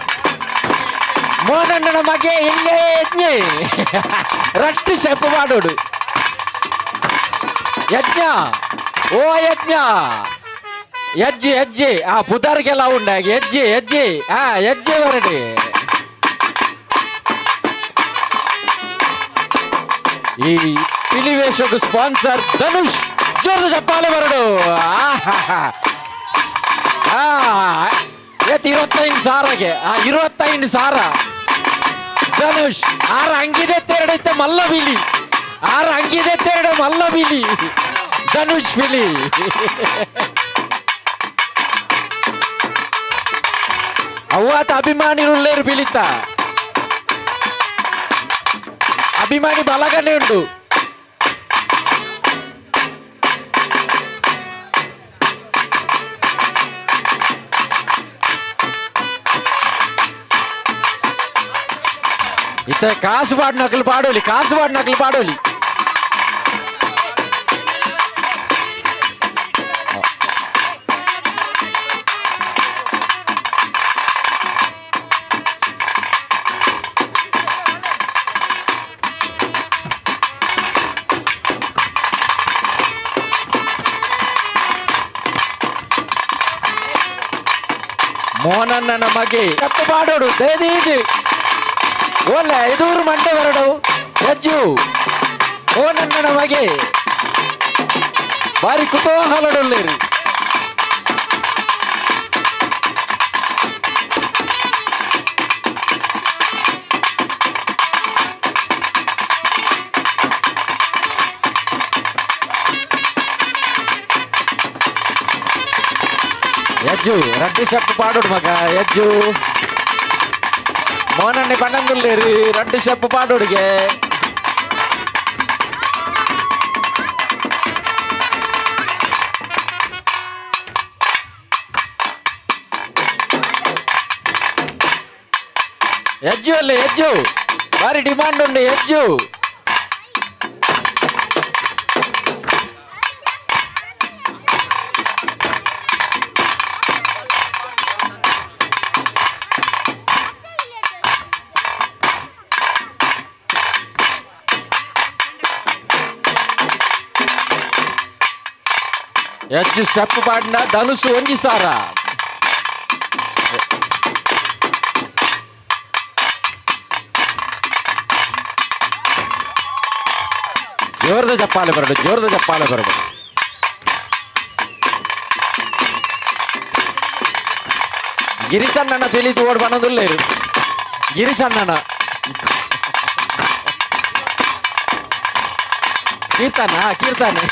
ಮೋನಣ್ಣನ ಮಗೆ ಹಿಂಗೆ ಯಜ್ಞೆ ರಟ್ಟಿ ಸೆಪ್ಪು ಮಾಡೋಡು. ಯಜ್ಞ ಓ ಯಜ್ಞ ಹೆಜ್ಜೆ ಹೆಜ್ಜೆ ಆ ಪುದಾರಿಗೆಲ್ಲ ಉಂಡಾಗಿ ಹೆಜ್ಜೆ ಹೆಜ್ಜೆ ಹೆಜ್ಜೆ ಹೊರಡಿ. ಈ ಪಿಲಿವೇಶకు ಸ್ಪಾನ್ಸರ್ ಧನುಷ್. ಜೋರದ ಚಪ್ಪಾಳೆ ಬರಡು. 25,000ಗೆ 25,000 ಧನುಷ್. 6 ಅಂಗಿದೆ ತೆರಡೈತೆ ಮಲ್ಲ ಬಿಲಿ. 6 ಅಂಗಿದೆ ತೆರಡ ಮಲ್ಲ ಬಿಲಿ ಧನುಷ್ ಬಿಲಿ. ಅವ್ವಾತ ಅಭಿಮಾನಿರುಳ್ಳೇರು ಬಿಳಿತ. ಅಭಿಮಾನಿ ಬಲಗನೆ ಉಂಟು. ಇತ್ತ ಕಾಸು ಬಾಡ್ ನಕಲು ಪಾಡೋಲಿ, ಕಾಸು ಬಾಡ್ ನಕಲು ಪಾಡೋಲಿ. ಮೋಹನಣ್ಣನ ಮಗೆ ತಪ್ಪು ಪಾಡೋಡು ದೇದೀದು ಓಲ್ಲ 5 ಮಂಟೆ ಬರಡು ಹೆಜ್ಜು. ಮೋಹನಣ್ಣನ ಮಗೆ ಬಾರಿ ಕುತೂಹಲಡುಳ್ಳೇರಿ. ಹೆಜ್ಜು ರಡ್ಡಿ ಶೆಪ್ಪು ಪಾಡೋಡು ಮಗ ಹೆಜ್ಜು. ಮೋನಣ್ಣೆ ಪಣ್ಣಂಗುಳ್ಳೇರಿ ರಡ್ಡಿ ಶೆಪ್ಪು ಪಾಡೋಡಿಗೆ. ಹೆಜ್ಜು ಅಲ್ಲೇ ಹೆಜ್ಜು ಭಾರಿ ಡಿಮಾಂಡ್ ಉಂಡು ಹೆಜ್ಜು. ಹೆಜ್ಜು ಸ್ಟೆಪ್ ಪಾಡಿನ ಧನುಸು 1,000. ಜೋರದ ಚಪ್ಪಾಲೆ ಬರಡು, ಜೋರದ ಚಪ್ಪಾಲೆ ಬರಡು. ಗಿರಿಸಣ್ಣನ ತಿಳಿದು ಓಡ್ ಬನ್ನೋದಿಲ್ಲೇರು ಗಿರಿಸಣ್ಣನ ಕೀರ್ತನ ಕೀರ್ತನೆ.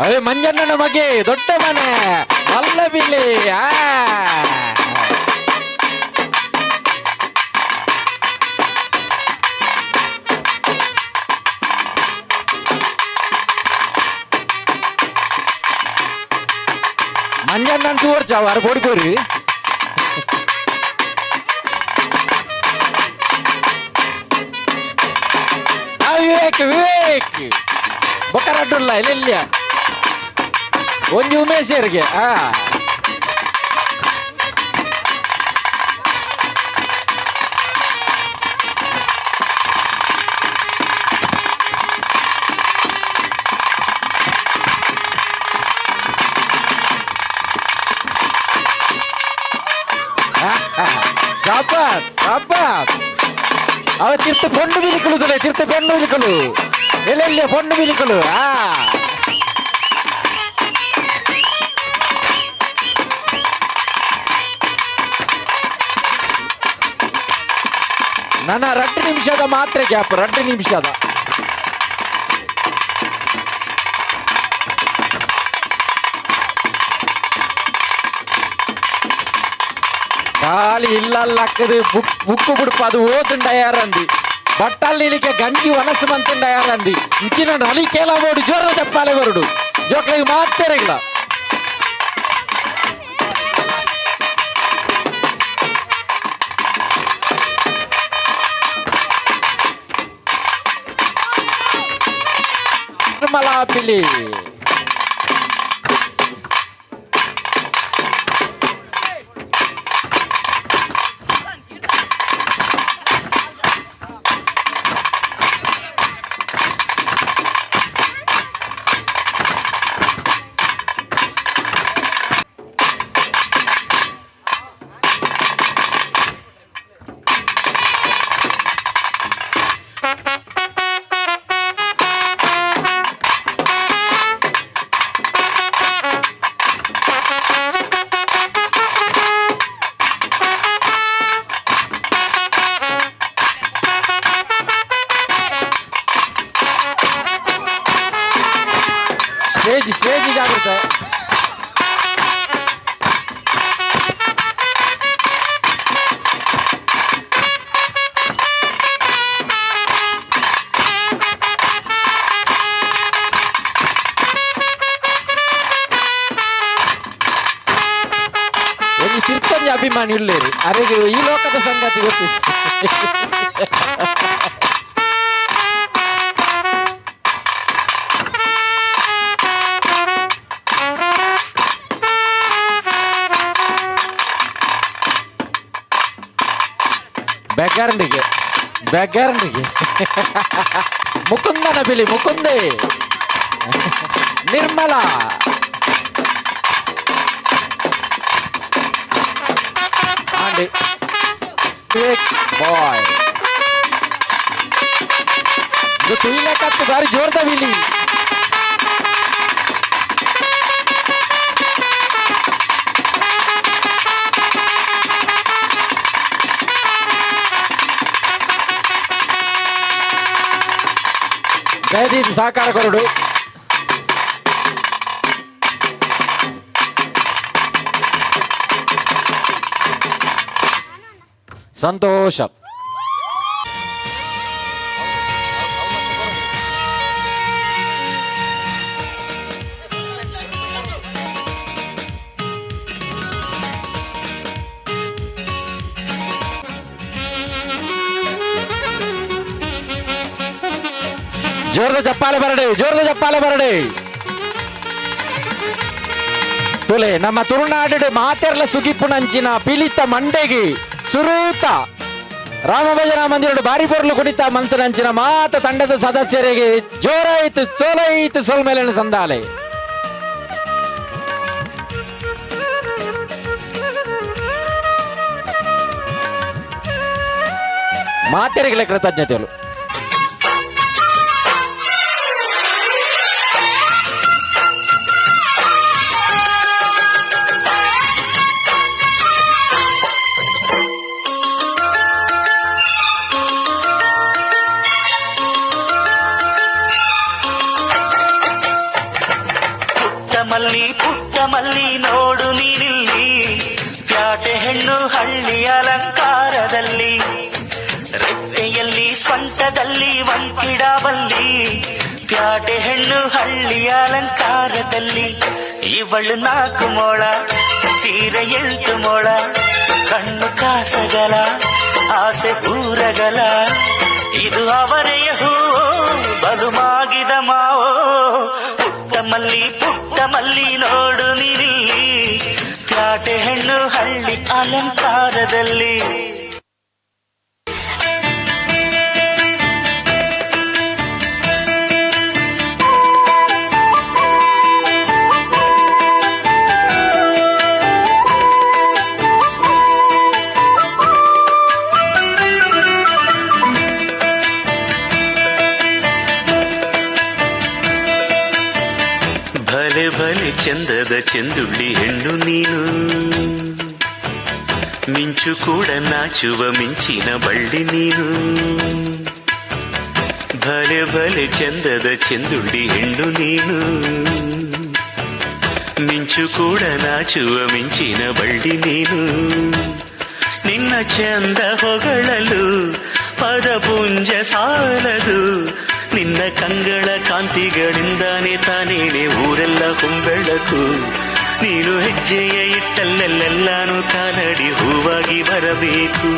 ಅವೇ ಮಂಜಣ್ಣನ ಮಗೆ ದೊಡ್ಡ ಮನೆ ಮಲ್ಲ ಬಿಲ್ಲಿ. ಮಂಜಣ್ಣನ ತೋರ್ಚಾವ ಅರ್ ಬೋಡಿ ವಿವೇಕ್ ವಿವೇಕ್ ಬೊಕ್ಕರಡ್ಡುಲ್ಲ ಇಲ್ಲ ಒಂಜಿ ಉಮೇಶರ್ಗೆ. ಸಾಬಾಸ್ ಸಾಬಾಸ್. ಅವ ತೀರ್ಥ ಪೊಣ್ಣು ಬಿಲಿಕಲು ತೀರ್ಥ ಪೊಣ್ಣು ಬಿಲಿಕಲು ಎಲ್ಲೆಲ್ಲ ಪೊಣ್ಣು ಬಿಲಿಕಲು. ನನ್ನ 2 ನಿಮಿಷದ ಮಾತ್ರ ಗ್ಯಾಪ್, 2 ನಿಮಿಷದ. ఖాళీ ఇళ్ళల్లక్కది బుక్కు బుడుపదు ఓతుండయారంది బట్టల్లిలికే గంజి వనసు మంతుండయారంది ఇచ్చిన నలికేలా ఓడి జోర చెప్పాలి వరుడు జోక్లకి మాత్రగిలా మలాపిలి ಸ್ಟೇಜ್ ಜಾಗೃತ ಒಂದು ತಿರ್ತಂಜ ಅಭಿಮಾನಿ ಇಲ್ಲೇರು ಅರೆಗೆ ಈ ಲೋಕದ ಸಂಗತಿ ಗೊತ್ತಿತ್ತು ಬ್ಯಾಗ್ಯಾರಂಡಿಗೆ ಮುಕುಂದನ ಬಿಲಿ ಮುಕುಂದೆ ನಿರ್ಮಲ ಆಂಡಿ ಬಾಯ್ ಇದು ಕತ್ತು ಬಾರಿ ಜೋರ್ದ ಬಿಲಿ ದಯದೀಪ್ ಸಹಕಾರ ಕೊರಡು ಸಂತೋಷ ಜೋರದ ಚಪ್ಪಾಳೆ ಬರಡೆ ತುಲೆ ನಮ್ಮ ತುಳುನಾಡು ಮಾತೆರ್ಲ ಸುಗಿಪ್ಪು ನಂಚಿನ ಪಿಲಿತ ಮಂಡೆಗೆ ಸುರೂತ ರಾಮಭಜನ ಮಂದಿರ ಬಾರಿ ಪೊರ್ಲು ಕುಣಿತ ಮನ್ಸು ನಂಚಿನ ಮಾತ ತಂಡದ ಸದಸ್ಯರಿಗೆ ಜೋರಾಯಿತು ಸೋಲಾಯಿತು ಸೋಲ್ಮೇಲಿನ ಸಂದಾಲೆ ಮಾತೆರಿಗೆ ಕೃತಜ್ಞತೆಗಳು ಪುಟ್ಟ ಮಲ್ಲಿ ನೋಡು ನೀನಿಲ್ಲಿ ಪ್ಯಾಟೆ ಹೆಣ್ಣು ಹಳ್ಳಿ ಅಲಂಕಾರದಲ್ಲಿ ರೆಟ್ಟೆಯಲ್ಲಿ ಸ್ವಂಟದಲ್ಲಿ ವಂಕಿಡಬಲ್ಲಿ ಪ್ಯಾಟೆ ಹೆಣ್ಣು ಹಳ್ಳಿ ಅಲಂಕಾರದಲ್ಲಿ ಇವಳು 4 ಮೊಳ ಸೀರೆ 8 ಮೊಳ ಕಣ್ಣು ಕಾಸಗಲ ಆಸೆ ಊರಗಲ ಇದು ಅವರೆಯ ಹೂ ಬಲುಮಾಗಿದ ಮಾವೋ ಪುಟ್ಟ ಮಲ್ಲಿ ನೋಡು ನೀನಿಲ್ಲಿ ಪ್ಯಾಟೆ ಹೆಣ್ಣು ಹಳ್ಳಿ ಅಲಂಕಾರದಲ್ಲಿ ಭಲೆ ಚಂದದ ಚೆಂದುಳ್ಳಿ ಹೆಣ್ಣು ನೀನು ಮಿಂಚು ಕೂಡ ನಾಚುವ ಮಿಂಚಿನ ಬಳ್ಳಿ ನೀನು ಭಲೆ ಭಲೆ ಚಂದದ ಚೆಂದುಳ್ಳಿ ಹೆಣ್ಣು ನೀನು ಮಿಂಚು ಕೂಡ ನಾಚುವ ಮಿಂಚಿನ ಬಳ್ಳಿ ನೀನು ನಿನ್ನ ಚಂದ ಹೊಗಳಲು ಪದಪುಂಜ ಸಾಲದು ನಿನ್ನ ಕಂಗಳ ಕಾಂತಿಗಳಿಂದಾನೆ ತಾನೇನೆ ಊರೆಲ್ಲ ಹೊಂಬೆಳಕು ನೀನು ಹೆಜ್ಜೆಯ ಇಟ್ಟಲ್ಲೆಲ್ಲೆಲ್ಲಾನು ಕಾಲಡಿ ಹೂವಾಗಿ ಬರಬೇಕು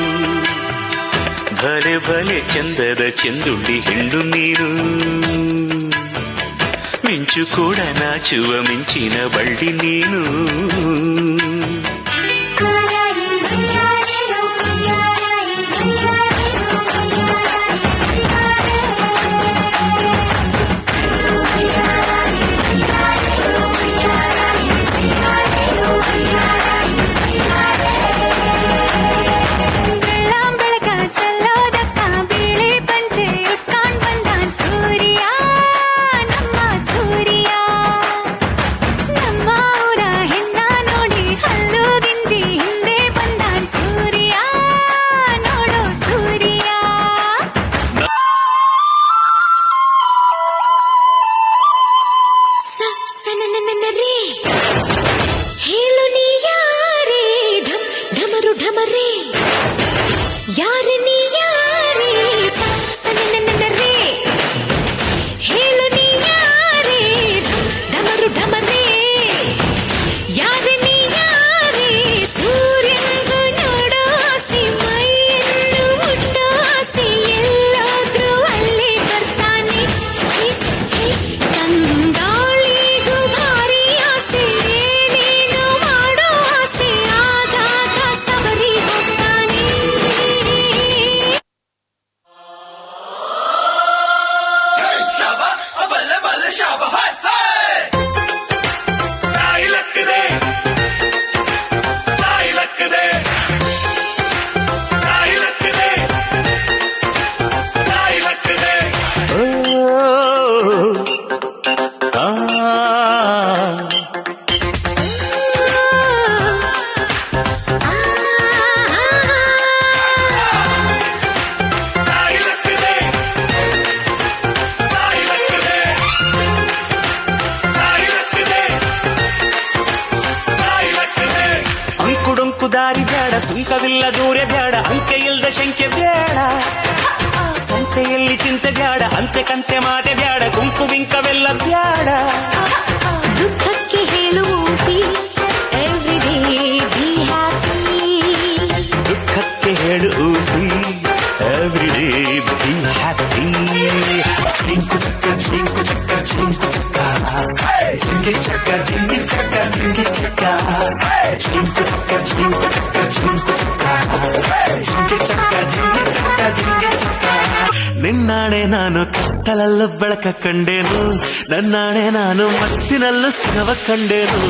ಭಲೆ ಭಲೆ ಚಂದದ ಚೆಂದುಳ್ಳಿ ಹೆಣ್ಣು ನೀನು ಮಿಂಚು ಕೂಡ ನಾಚುವ ಮಿಂಚಿನ ಬಳ್ಳಿ ನೀನು ದಾರಿ ಬೇಡ ಸುಂಕವಿಲ್ಲ ದೂರ ಬೇಡ ಅಂಕೆ ಇಲ್ದ ಶಂಕೆ ಬೇಡ ಸಂತೆಯಲ್ಲಿ ಚಿಂತೆ ಬೇಡ ಅಂತೆ ಕಂತೆ ಮಾತೆ ಬೇಡ ಗುಂಪು ಬಿಂಕವೆಲ್ಲ ಬೇಡ ದುಃಖಕ್ಕೆ ಹೇಳುವುದಿ ಎವ್ರಿಡೇ ಬಿ ಹ್ಯಾಪಿ ದುಃಖಕ್ಕೆ ಹೇಳುವುದಿ ಎವ್ರಿಡೇ ಬಿ ಹ್ಯಾಪಿ ಜಿಂಕು ಚಕ್ಕ ಜಿಂಕು ಚಕ್ಕ ಜಿಂಕು ಚಕ್ಕ ಜಿಂಗಿ ಚಕ್ಕ ಜಿಂಗಿ ಚಕ್ಕ ಜಿಂಗಿ ಚಕ್ಕ ಜಿಂಕು ಚಕ್ಕ ಜಿಂಕು ಚಕ್ಕ ಜಿಂಕು ಚಕ್ಕ ಜಿಂಗಿ ಚಕ್ಕ ಜಿಂಗಿ ಚಕ್ಕ ಜಿಂಗಿ ಚಕ್ಕ ನಿನ್ನಾಣೆ ನಾನು ಕತ್ತಲಲ್ಲೂ ಬೆಳಕ ಕಂಡೇನು ನನ್ನಾಣೆ ನಾನು ಮತ್ತಿನಲ್ಲೂ ಸಿಗವ ಕಂಡೇನು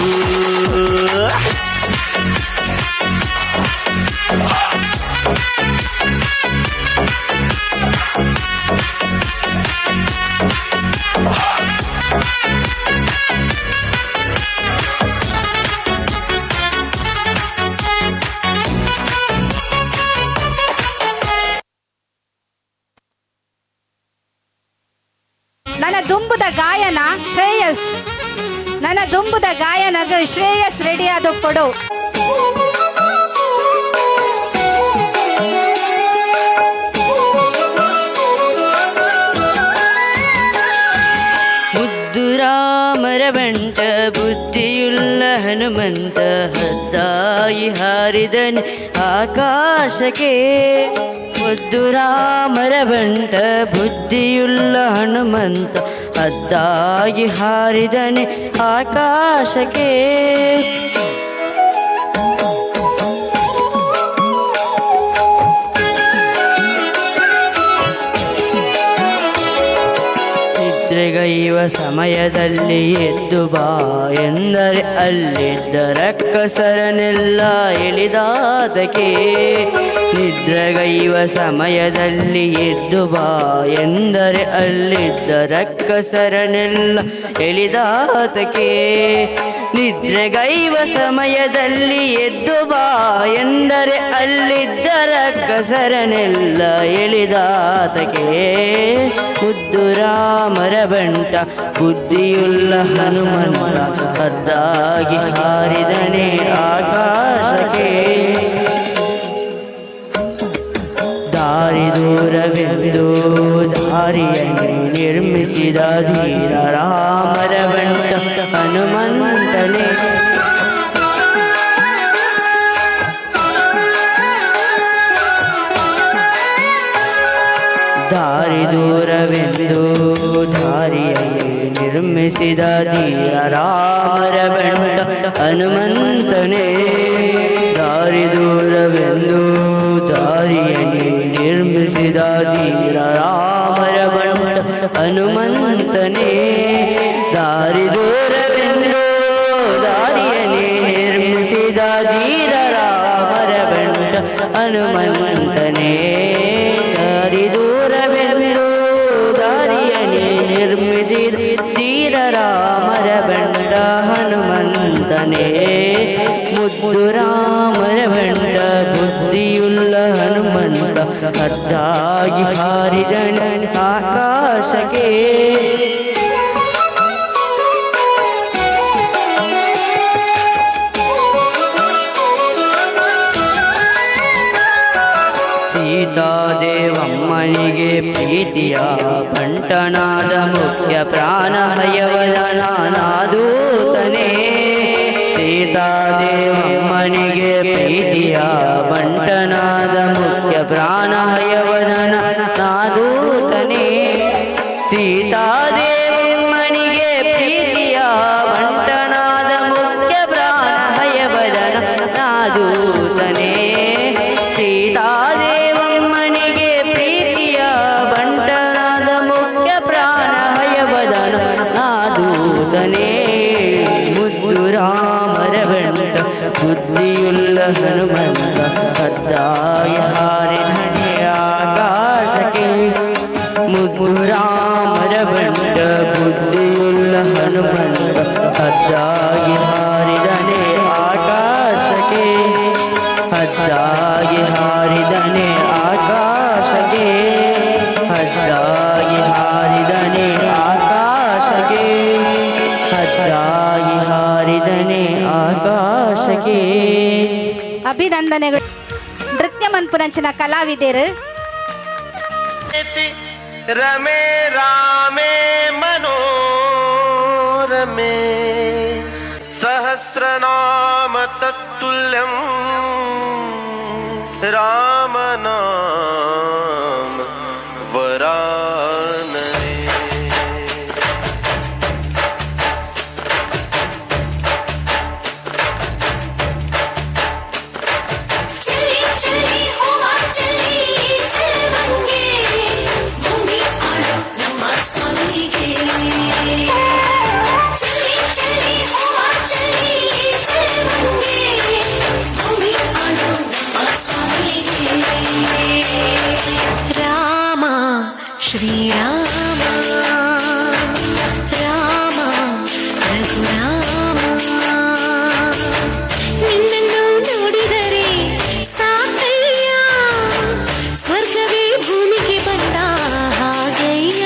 ನನ್ನ ದುಂಬುದ ಗಾಯನ ಶ್ರೇಯಸ್ ನನ್ನ ದುಂಬುದ ಗಾಯನಗ ಶ್ರೇಯಸ್ ರೆಡಿ ಆದ ಕೊಡು ಮುದ್ದು ರಾಮರ ಬಂಟ ಬುದ್ಧಿಯುಳ್ಳ ಹನುಮಂತ ಹದ್ದಾಯಿ ಹಾರಿದನೆ ಆಕಾಶಕ್ಕೆ ಮುದ್ದು ರಾಮರ ಬಂಟ ಬುದ್ಧಿಯುಳ್ಳ ಹನುಮಂತ ಹದ್ದಾಗಿ ಹಾರಿದನೆ ಆಕಾಶಕ್ಕೆ ನಿದ್ರೆಗೈವ ಸಮಯದಲ್ಲಿ ಎದ್ದು ಬಾ ಎಂದರೆ ಅಲ್ಲಿದ್ದ ರಕ್ಕಸರನೆಲ್ಲ ಇಳಿದಾದಕ್ಕೆ ನಿದ್ರೆಗೈವ ಸಮಯದಲ್ಲಿ ಎದ್ದು ಬಾ ಎಂದರೆ ಅಲ್ಲಿದ್ದ ರಕ್ಕಸರನೆಲ್ಲ ಎಳಿದಾತಕ್ಕೆ ನಿದ್ರೆಗೈವ ಸಮಯದಲ್ಲಿ ಎದ್ದು ಬಾ ಎಂದರೆ ಅಲ್ಲಿದ್ದರ ಕಸರನೆಲ್ಲ ಎಳಿದಾತಕ್ಕೆ ಖುದ್ದು ರಾಮರ ಬಂಟ ಬುದ್ಧಿಯುಳ್ಳ ಹನುಮಂತ ಹದ್ದಾಗಿ ಹಾರಿದನೆ ಆಕಾಶಕ್ಕೆ ದಾರಿ ದೂರವೆಂದು ದಾರಿಯನ್ನು ನಿರ್ಮಿಸಿದ ಧೀರ ರಾಮರ ಬಂಟ ಹನುಮಂತನೇ ದಾರಿ ದೂರವೆಂದು ದಾರಿಯಲ್ಲಿ ನಿರ್ಮಿಸಿದ ಧೀರ ರಾಮರ ಬಂಟ ಹನುಮಂತನೇ ದಾರಿ ದೂರವೆಂದು ದಾರಿಯಲ್ಲಿ ನಿರ್ಮಿಸಿದ ಧೀರ ರಾಮರ ಬಂಟ ಹನುಮಂತನೇ ದಾರಿ ದೂರವೆಂದು ದಾರಿಯಲ್ಲಿ ನಿರ್ಮಿಸಿದ ಧೀರ ರಾಮರ ಬಂಟ ಹನುಮಂತನೇ ದಾರಿ ದೂರವೆಂದು ದಾರಿಯಲ್ಲಿ ನಿರ್ಮಿಸಿದ ಧೀರ ರಾಮರ ಬಂಟ ಹನುಮಂತನೇ ಮುದ್ದು ರಾಮರ ಬಂಟ ಬುದ್ಧಿಯುಳ್ಳ ಹನುಮಂತ ಹದ್ದಾಗಿ ಹಾರಿದನ ಆಕಾಶಕ್ಕೆ ಸೀತಾದೇವಮ್ಮನಿಗೆ ಪ್ರೀತಿಯ ಬಂಟನಾದ ಮುಖ್ಯ ಪ್ರಾಣಹಯವದನಾದೂತನೇ ಸೀತಾದೇವಮ್ಮನಿಗೆ ಪ್ರೀತಿಯ ಬಂಟನಾದ ಮುಖ್ಯ ಪ್ರಾಣಹಯವದನಾದೂತನೇ ಸೀತಾದೇವಮ್ಮನಿಗೆ ಪ್ರೀತಿಯ ಬಂಟನಾದ ಮುಖ್ಯ ಪ್ರಾಣಹಯವದನಾದೂತನೇ ಸೀತಾದೇವಮ್ಮನಿಗೆ ಪ್ರೀತಿಯ ಬಂಟನಾದ ಮುಖ್ಯ ಪ್ರಾಣಹಯವದನಾದೂತನೇ ಮುದ್ದು ರಾಮರ ಬಂಟ ಬುದ್ಧಿಯುಳ್ಳ ಹನುಮಂತ ಹದ್ದಾಗಿ ಹಾರಿದನೆ ಆಕಾಶಕ್ಕೆ ಮುದ್ದು ರಾಮರ ಬಂಟ ಬುದ್ಧಿಯುಳ್ಳ ಹನುಮಂತ ಹದ್ದಾಗಿ ಹಾರಿದನೆ ಆಕಾಶಕ್ಕೆ ಹದ್ದಾಗಿ ಹಾರಿದನೆ ಆಕಾಶಕ್ಕೆ ಹದ್ದಾಗಿ ಹಾರಿದನೆ ಆಕಾಶಕ್ಕೆ ಹದ್ದಾಗಿ ಹಾರಿದನೆ ಆಕಾಶಕ್ಕೆ ಅಭಿನಂದನೆಗಳು. ನೃತ್ಯ ಮನ್ಪುರಂಚಿನ ಕಲಾವಿದರು ರಮೇ ರಾಮೇ ಮನೋರಮೇ ಸಹಸ್ರನಾಮ ತತ್ತುಲ್ಯಂ ರಾಮನಾಮ ವರಾನನೆ ರಾಮ ಶ್ರೀರಾಮ ರಾಮ ರಘುರಾಮ ನಿನ್ನನ್ನು ನೋಡಿದರೆ ಸಾಕಯ್ಯ ಸ್ವರ್ಗವೇ ಭೂಮಿಗೆ ಬಂದ ಹಾಗಯ್ಯ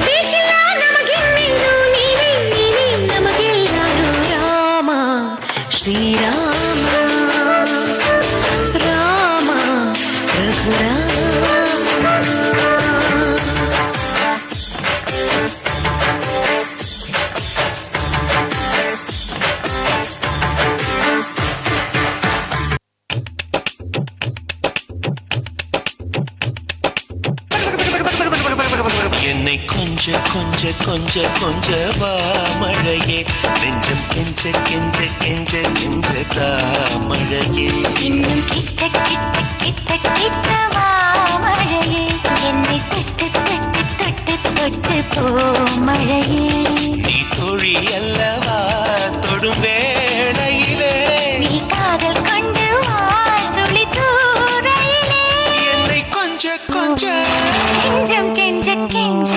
ಬೇಕಿಲ್ಲ ನಮಗೆನ್ನೆಂದು ನೀವೇ ನೀವೇ ನಮಗೆಲ್ಲರೂ ರಾಮ ಶ್ರೀರಾಮ ರಾಮ ರಘುರಾಮ என்னை கொஞ்ச கொஞ்ச கொஞ்ச கொஞ்சவா மழையே நெஞ்சம் கெஞ்ச கெஞ்ச கெஞ்ச கெஞ்ச தாமழையே இன்னும் கிட்ட கிட்ட கிட்ட கிட்டவா மழையே என்னை தொட்டு தொட்டு தொட்டு தொட்டு போ மழையே நீ தோழி அல்லவா தொடும் வேளையிலே நீ காதல் கொண்டு வா துளி தூரையிலே என்னை கொஞ்ச கொஞ்ச கெஞ்சம் கெஞ்ச கெஞ்ச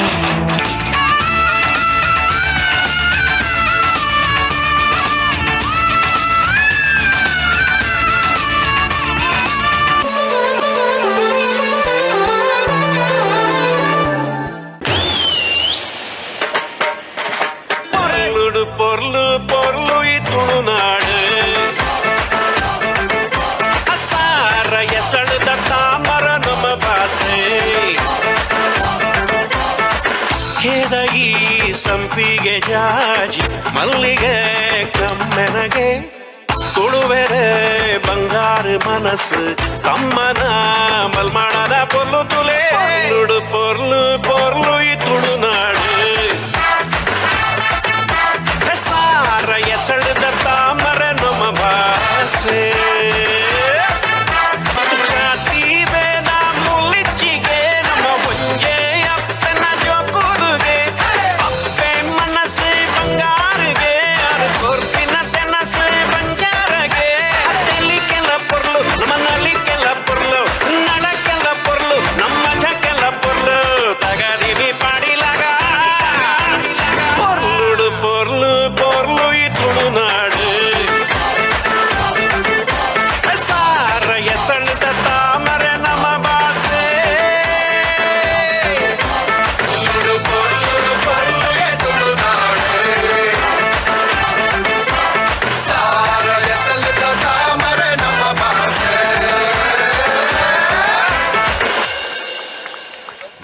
ಜಾಜಿ ಮಲ್ಲಿಗೆ ಕಮ್ಮೆನಗೆ ಕೊಡುವೆರೆ ಬಂಗಾರ ಮನಸ್ಸು ಕಮ್ಮನ ಮಲ್ಮಾಡದ ಪೊರ್ಲು ತುಲೆ ನುಡು ಪೊರ್ಲು ಪೊರ್ಲು ಈ ತುಳುನಾಡು ಸಾರ ಎಸಳದ ತಾಮರೆ ನಮ್ಮ ಭಾಷೆ ಜಾತಿ ಬೇದ ಮುಲ್ಲಿಚ್ಚಿಗೆ ನಮ್ಮ ಮುಂಜೆ ಅಪ್ಪನ ಜೋಕುರುಗೆ ಅಪ್ಪೆ ಮನಸ್ಸು ಬಂಗಾರಿಗೆ ಅದು ಕೊರ್ತಿನ ತೆನಸು ಬಂಜಾರಗೆ ತೆಲಿಕೆಲ್ಲ ಪೊರ್ಲು ನಮ್ಮ ನಲಿಕೆಲ್ಲ ಪೊರ್ಲು ನಡಕೆಲ್ಲ ಪೊರ್ಲು ನಮ್ಮ ಜಕೆಲ್ಲ ಪೊರ್ಲು ತಗದಿವಿ ಪಾಡಿಲಾಗ ಪೊರ್ಲುಡು ಪೊರ್ಲು ಪೊರ್ಲು ಈ ತುಳುನಾಡು ಸಾರ ಎಸಳದ ತಾಮರೆ ನಮ್ಮ ಭಾಷೆ ಪೊರ್ಲು ಪೊರ್ಲು ಈ ತುಳುನಾಡು ಸಾರ ಎಸಳದ ತಾಮರೆ ನಮ್ಮ ಭಾಷೆ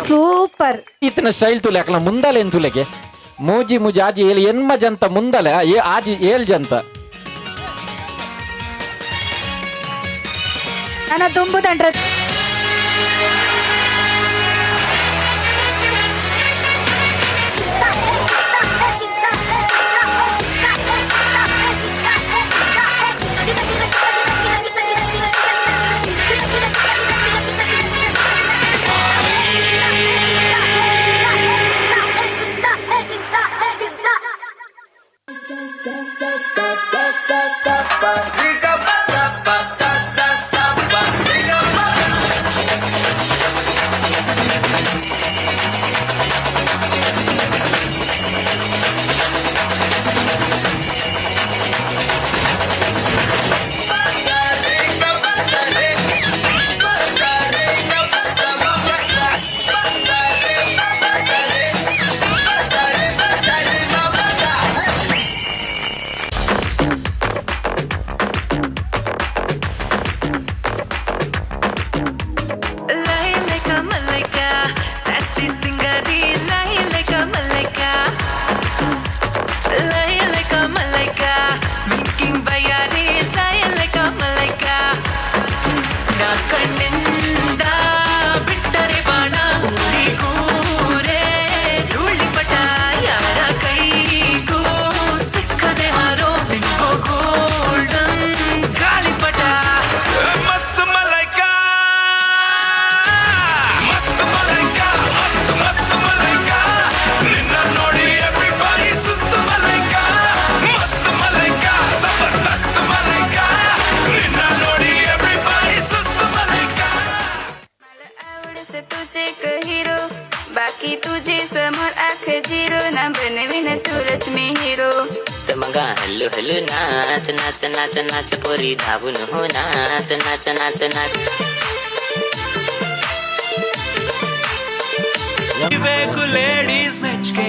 ಸೂಪರ್. ಇತನ ಸ್ಟೈಲ್ ತುಲೆ ಅಕಲ ಮುಂದಲೆ ಏನ್ ತುಲೆಗೆ ಮೂಜಿ ಮುಜಿ ಆಜಿ ಏಲ್ ಎನ್ಮ ಜಂತ ಮುಂದಲೆ ಆಜಿ ಏಲ್ ಜಂತ ನನ್ನ ತುಂಬುದಂಡ್ರ हल्लू हल्लू नाच नाच नाच नाच पोरी धावून हो नाच नाच नाच नाच ಬೇಕು ಲೇಡೀಸ್ ಮೆಚ್ಗೆ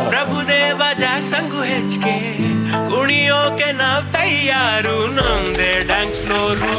ಪ್ರಭುದೇವ ಜಾಕ್ ಸಂಗು ಹೆಚ್ಚಿಗೆ ಕುಣಿಯೋಕೆ ನಾವ್ ತಯಾರು ನಮ್ದೇ ಡ್ಯಾನ್ಸ್ ಫ್ಲೋರು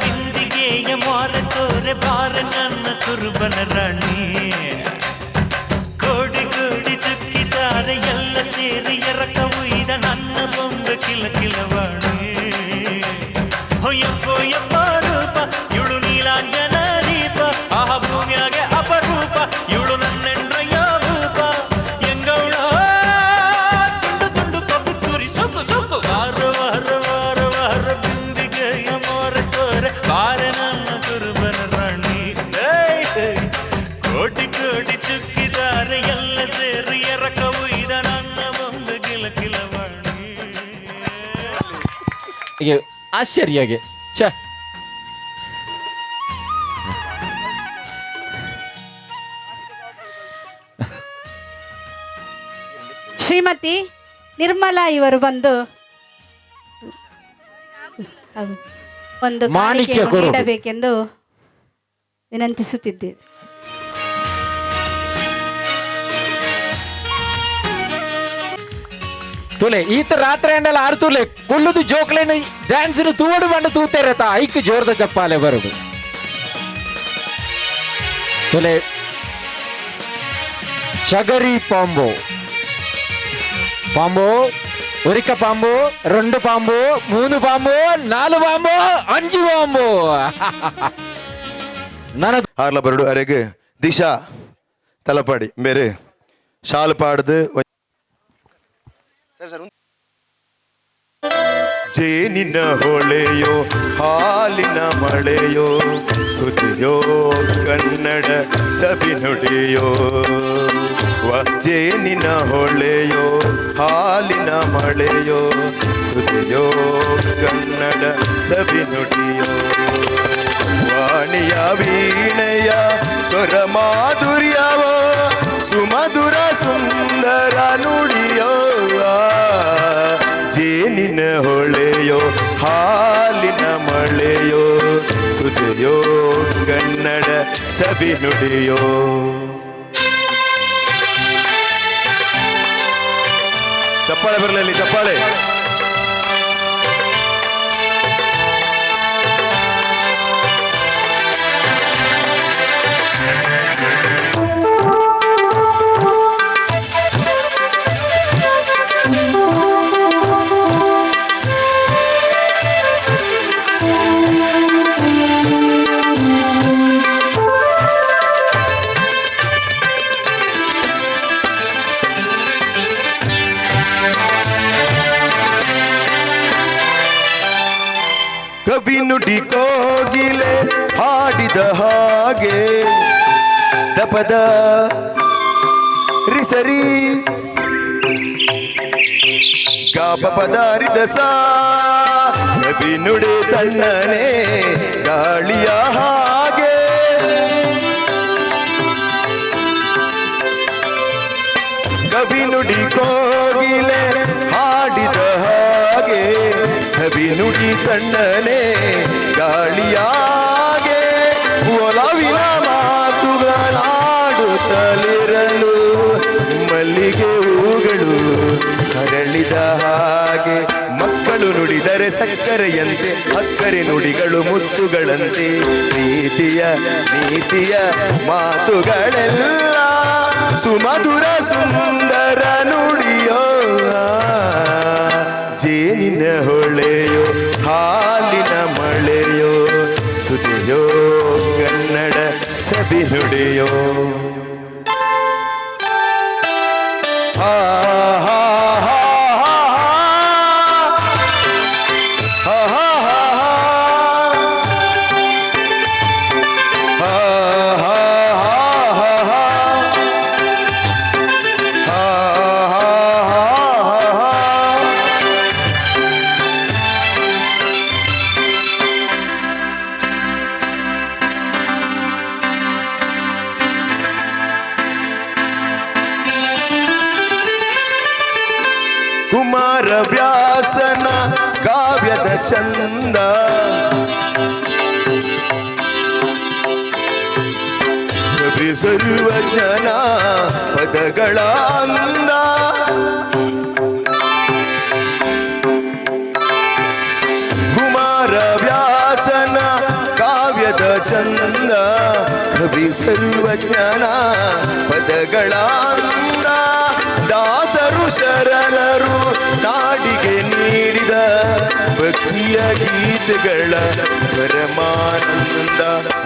ಬಿಂದಿಗೆಯ ಮಾರ ತೋರೆ ಬಾರ ನನ್ನ ಕುರುಬನ ರಾಣಿ ಕೋಡಿ ಕೋಡಿ ಚುಕ್ಕಿದ್ದಾರೆ ಎಲ್ಲ ಸೇರಿ ಎರಕ ಉಯ್ದ ನನ್ನ ಬೊಂಬೆ ಕಿಲ ಕಿಲವಾಣಿ ಹೊಯ್ಯಪ್ಪೋ ಯಪ್ಪ ರೂಪ ಇವಳು ನೀಲಾಂಜನ ದೀಪ ಆಹ ಭೂಮಿಯಾಗೆ ಅಪರೂಪ ಇವಳು ನನ್ನೆಂಡ್ರಯ್ಯ ಆಶ್ಚರ್ಯಗೆ ಛ ಶ್ರೀಮತಿ ನಿರ್ಮಲಾ ಇವರು ಬಂದು ಒಂದು ಮಾಣಿಕ್ಯ ಕಾಣಿಕೆಯನ್ನು ಕೊಡು. ನೀಡಬೇಕೆಂದು ವಿನಂತಿಸುತ್ತಿದ್ದೇವೆ. ತುಲೆ ಈತ ರಾತ್ರಿ ಎಂಡಲ್ಲ ಆಡ್ತುಲೆ ಕುಳ್ಳುದು ಜೋಕ್ಲೇನ ಡ್ಯಾನ್ಸಿನ ತೂವಡು ಬಂಡು ತೂತೇರತ ಐಕ್ ಜೋರದ ಚಪ್ಪಾಲೆ ಬರುದು ತುಲೆ చగరి పాంబు పాంబు ఒరిక పాంబు రెండు పాంబు మూడు పాంబు నాలుగు పాంబు అంజు పాంబు ನನ್ನ ಆರ್ಲ ಬರಡು ಅರೆಗೆ ದಿಶಾ ತಲಪಾಡಿ ಬೇರೆ ಶಾಲು ಪಾಡ್ದು ಜೇನಿನ ಹೊಳೆಯೋ ಹಾಲಿನ ಮಳೆಯೋ ಸುದಿಯೋ ಕನ್ನಡ ಸವಿನುಡಿಯೋ ಜೇನಿನ ಹೊಳೆಯೋ ಹಾಲಿನ ಮಳೆಯೋ ಸುದಿಯೋ ಕನ್ನಡ ಸವಿನುಡಿಯೋ ವಾಣಿಯ ವೀಣೆಯ ಸ್ವರ ಮಾಧುರ್ಯವೋ ಸುಮಧುರ ಸುಂದರ ನುಡಿಯೋ ಜೇನಿನ ಹೊಳೆಯೋ ಹಾಲಿನ ಮಳೆಯೋ ಸುದೆಯೋ ಕನ್ನಡ ಸವಿ ನುಡಿಯೋ ಚಪ್ಪಾಳೆ ಬರಲಿ ಚಪ್ಪಾಳೆ ಕವಿ ನುಡಿ ಕೋಗಿಲೆ ಹಾಡಿದ ಹಾಗೆ ದಪದ ರಿಸರಿ ಗಾಪ ಪದಾರಿದ ಸಾ ಕವಿ ನುಡಿ ತಣ್ಣನೆ ಗಾಳಿಯ ಹಾಗೆ ಕವಿ ನುಡಿ ಕೋಗಿಲೆ ಹಾಡಿದ ಹಾಗೆ ಸವಿ ನುಡಿ ತಣ್ಣನೆ ಗಾಳಿಯಾಗೆ ಒಲವಿನ ಮಾತುಗಳಾಡುತ್ತಲಿರಲು ಮಲ್ಲಿಗೆ ಹೂಗಳು ಹರಳಿದ ಹಾಗೆ ಮಕ್ಕಳು ನುಡಿದರೆ ಸಕ್ಕರೆಯಂತೆ ಅಕ್ಕರೆ ನುಡಿಗಳು ಮುತ್ತುಗಳಂತೆ ಪ್ರೀತಿಯ ನೀತಿಯ ಮಾತುಗಳೆಲ್ಲ ಸುಮಧುರ ಸುಂದರ ನುಡಿಯೋ ಜೇನಿನ ಹೊಳೆಯೋ ಹಾಲಿನ ಮಳೆಯೋ ಸುದಿಯೋ ಕನ್ನಡ ಸವಿ ನುಡಿಯೋ ಹಾ ಹಾ ಹಾ ಹಾ ಹಾ ಕುಮಾರ ವ್ಯಾಸನ ಕಾವ್ಯದ ಚಂದ ಕವಿ ಸರ್ವಜ್ಞನ ಪದಗಳ ಅಂದ ಕುಮಾರ ವ್ಯಾಸನ ಕಾವ್ಯದ ಚಂದ ಕವಿ ಸರ್ವಜ್ಞನ ಪದಗಳ ಅಂದ ದಾಸರು ಶರಣರು ನಾಡಿಗೆ ನೀಡಿದ ಭಕ್ತಿಯ ಗೀತೆಗಳ ಪರಮಾನಂದ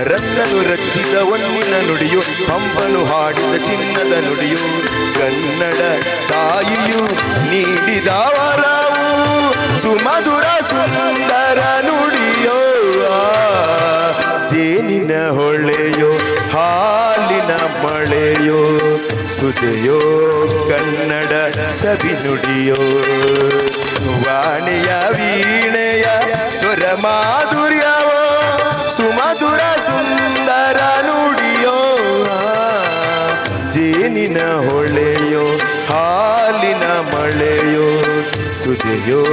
ರನ್ನನು ರಚಿಸಿದ ಒನ್ನಿನ ನುಡಿಯು ಪಂಪನು ಹಾಡಿದ ಚಿನ್ನದ ನುಡಿಯು ಕನ್ನಡ ತಾಯಿಯು ನೀಡಿದ ವರವು ಸುಮಧುರ ಸುಂದರ ನುಡಿಯೋ ಜೇನಿನ ಹೊಳೆಯೋ ಹಾಲಿನ ಮಳೆಯೋ ಸುದೆಯೋ ಕನ್ನಡ ಸವಿ ನುಡಿಯೋ ವಾಣಿಯ ವೀಣೆಯ ಸ್ವರ ಮಾಧುರ್ಯವೋ ಸುಮಧುರ ಸುಂದರ ನುಡಿಯೋ ಜೇನಿನ ಹೊಳೆಯೋ ಹಾಲಿನ ಮಳೆಯೋ ಸುದೆಯೋ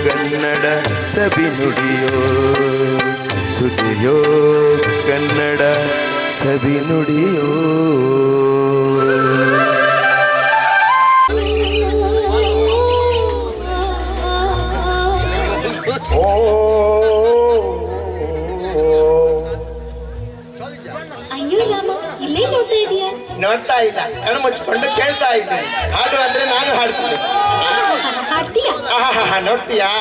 ಕನ್ನಡ ಸವಿ ನುಡಿಯೋ ಸುದೆಯೋ ಕನ್ನಡ ಸವಿ ನುಡಿಯೋ ಅಯ್ಯೋ ರಾಮ, ಇಲ್ಲೇ ನೋಡ್ತಾ ಇದೀಯಾ? ನೋಡ್ತಾ ಇಲ್ಲ, ಕಣ್ಣು ಮುಚ್ಕೊಂಡು ಕೇಳ್ತಾ ಇದ್ದೀನಿ. ಹಾಡು ಅಂದ್ರೆ ನಾನು ಹಾಡ್ತೀನಿ. ಹಾಡ್ತೀಯಾ? ನೋಡ್ತೀಯಾ?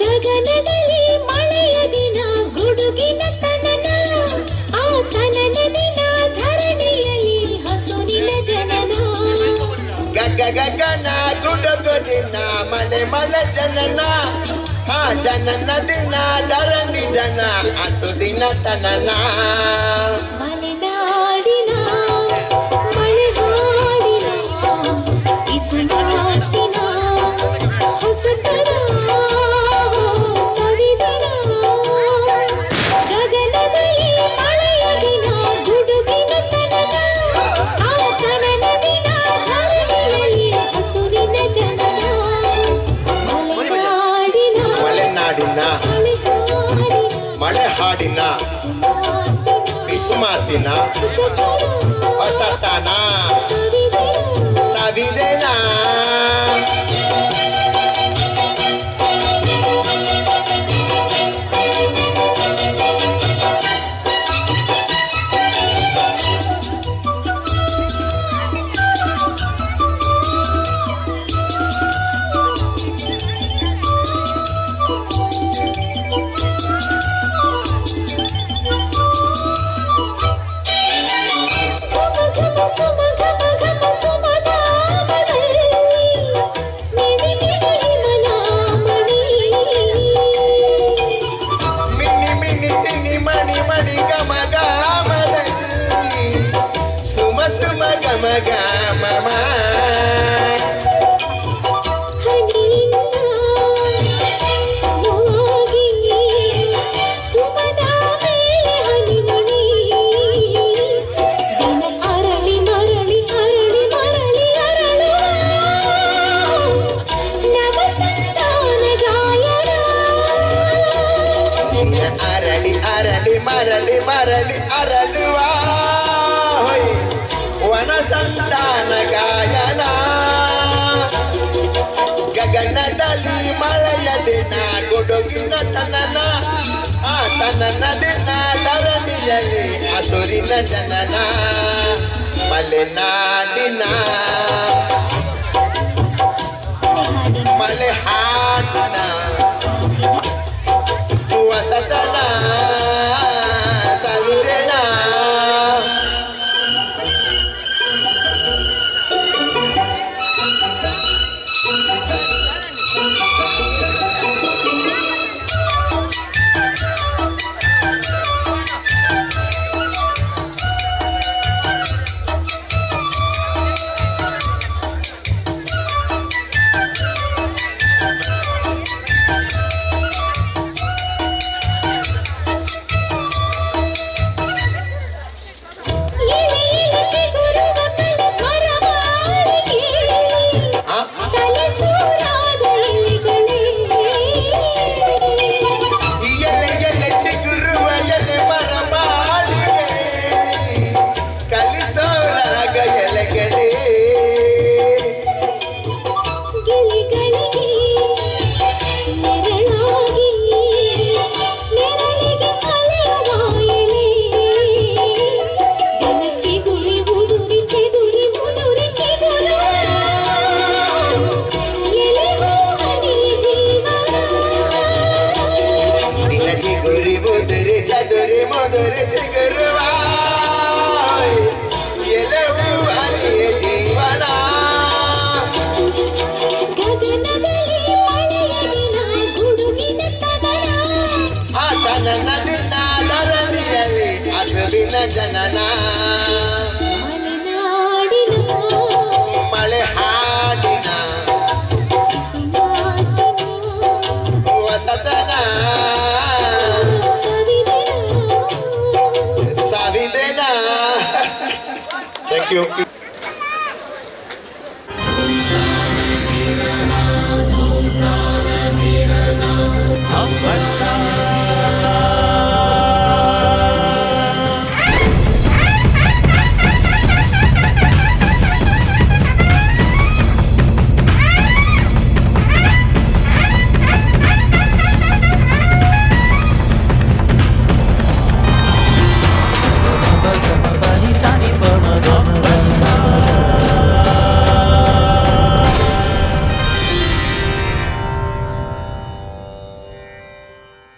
ಗಗನದಲ್ಲಿ ಮಳೆಯ ದಿನ ಗುಡುಗಿನ ತನನ, ಆ ತನನ ದಿನ ಧರಣಿಯಲ್ಲಿ ಹಸುರಿನ ಜನನ. ಗಗನ ಗುಡುಗು ದಿನ ಮಲೆ ಮಲೆ ಜನನ, ಆ ಜನನ ದಿನ ಧರಣಿ ಜನ ಹಸುದಿನ ತನನ. ಮಲೆನಾಡಿನ ಮಳೆ ಹಾಡಿನ ಇಸುಮಾತಿನ ಹೊಸತನ ಸವಿದಿನ. ಗಗನದಲ್ಲಿ ಮಳೆಯ ದಿನ ಗುಡುಗಿನ ತನನ, ಆ ತನನ ದಿನ ಧರಣಿಯಲ್ಲಿ ಹಸುರಿನ ಜನನ. ಮಲೆನಾಡಿನ ಮಳೆ ಹಾಡಿನ ಬಿಸುಮಾತಿನ ಹೊಸತನ ಸವಿದೆನ. ಮರಳಿ ಮರಳಿ ಅರಳುವ ವನ ಸಂತಾನ ಗಾಯನ. ಗಗನದಲ್ಲಿ ಮಳೆಯ ದಿನ ಗುಡುಗಿನ ತನನ, ಆ ತನನ ದಿನ ಧರಣಿಯಲ್ಲಿ ಹಸುರಿನ ಜನನ. ಮಲೆನಾಡಿನ ಮಲೆ ಹಾಡಿನ ಹೊಸತನ ಸವಿದೆನ. ಜನನ ಮಲೆ ಹಾಡಿನ ಥ್ಯಾಂಕ್ ಯು. Nirana